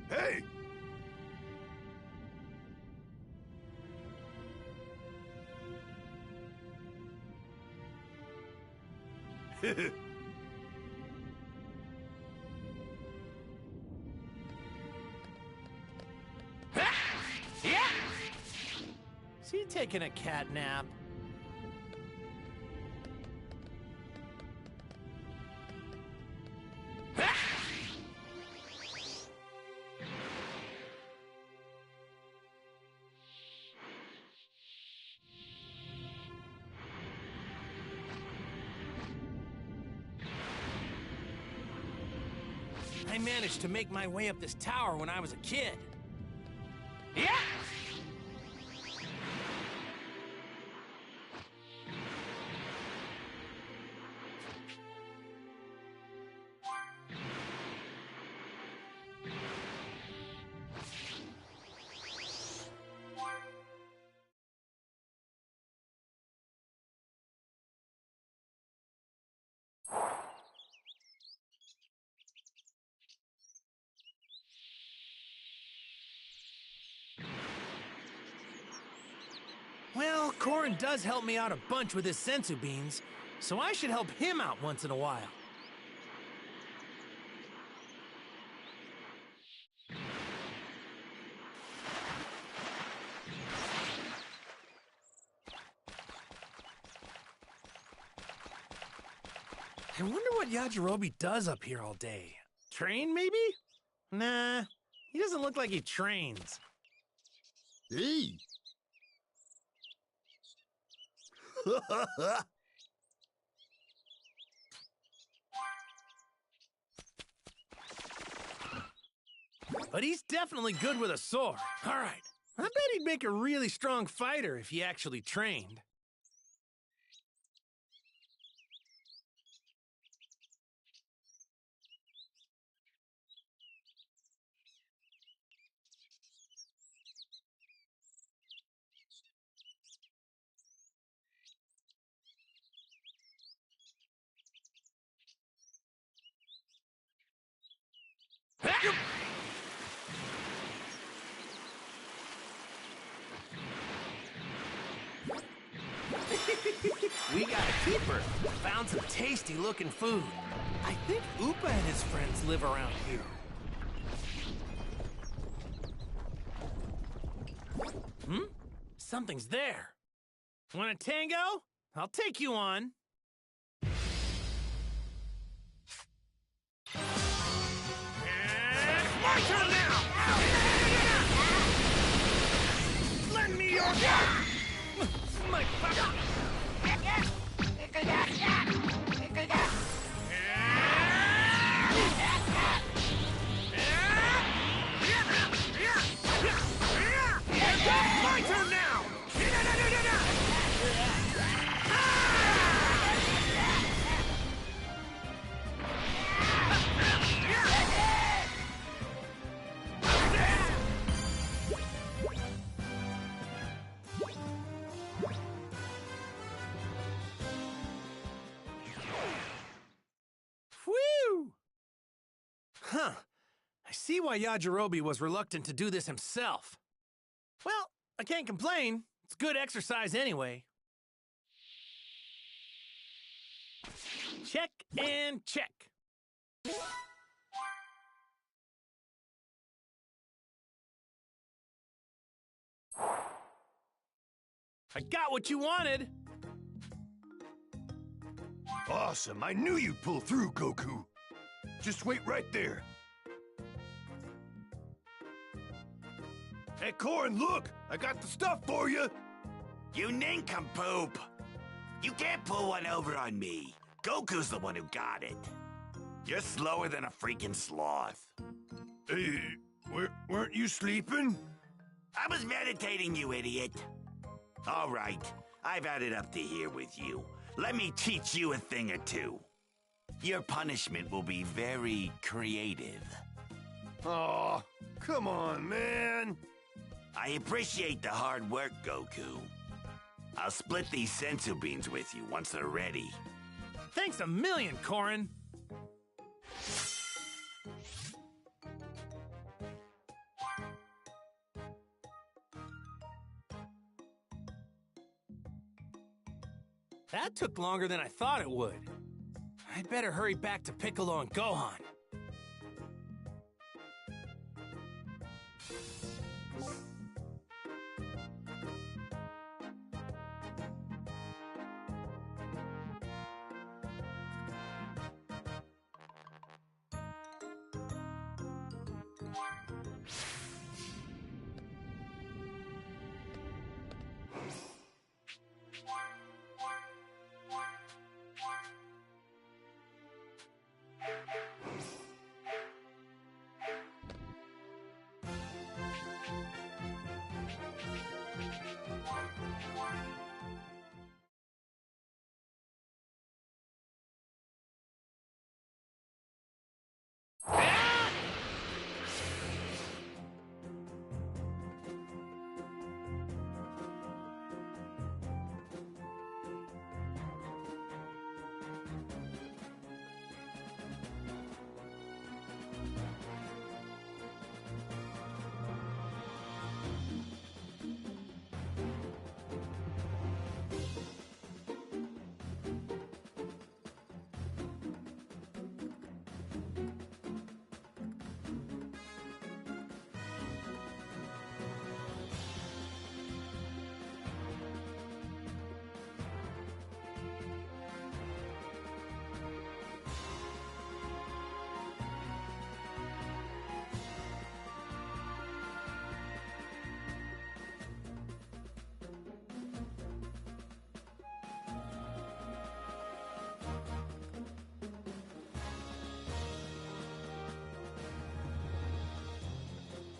Hey! Yeah! Is he taking a cat nap? I managed to make my way up this tower when I was a kid. Yeah! Well, Korin does help me out a bunch with his sensu beans, so I should help him out once in a while. I wonder what Yajirobe does up here all day. Train, maybe? Nah, he doesn't look like he trains. Hey! But he's definitely good with a sword. All right. I bet he'd make a really strong fighter if he actually trained. We got a keeper. Found some tasty-looking food. I think Upa and his friends live around here. Hmm? Something's there. Want a tango? I'll take you on. My turn now! Lend me your gun! My power! I see why Yajirobe was reluctant to do this himself. Well, I can't complain. It's good exercise anyway. Check and check. I got what you wanted. Awesome. I knew you'd pull through, Goku. Just wait right there. Hey, Korin, look! I got the stuff for you! You nincompoop! You can't pull one over on me. Goku's the one who got it. You're slower than a freaking sloth. Hey, weren't you sleeping? I was meditating, you idiot. All right, I've had it up to here with you. Let me teach you a thing or two. Your punishment will be very creative. Aw, come on, man. I appreciate the hard work, Goku. I'll split these sensu beans with you once they're ready. Thanks a million, Korin. That took longer than I thought it would. I'd better hurry back to Piccolo and Gohan.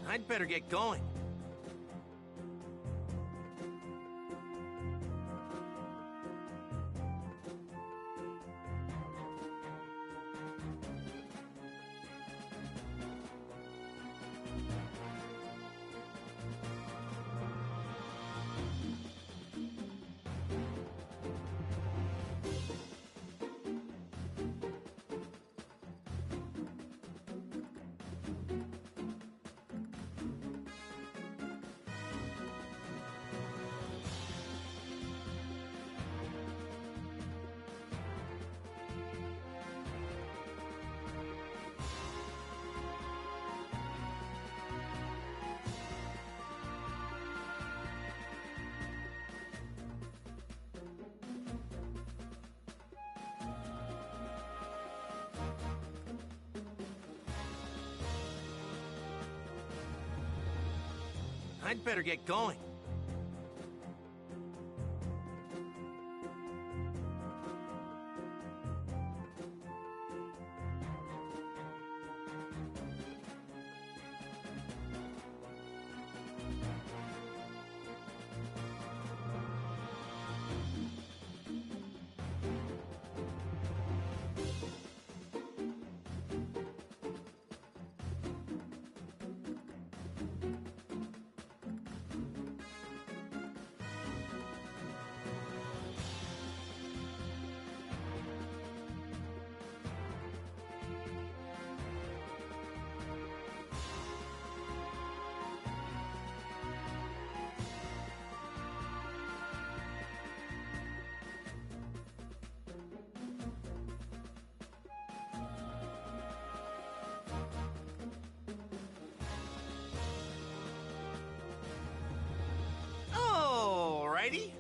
I'd better get going. I'd better get going. righty?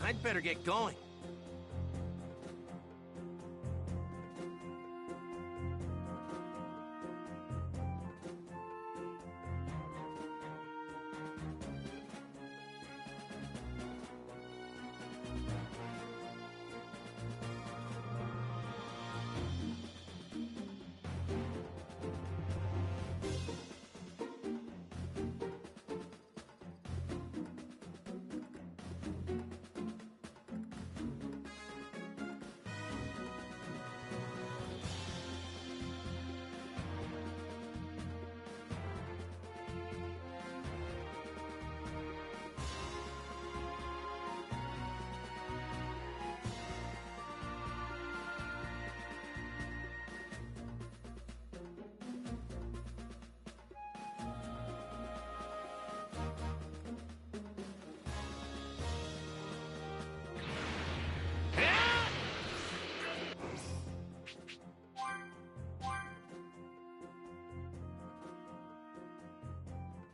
I'd better get going.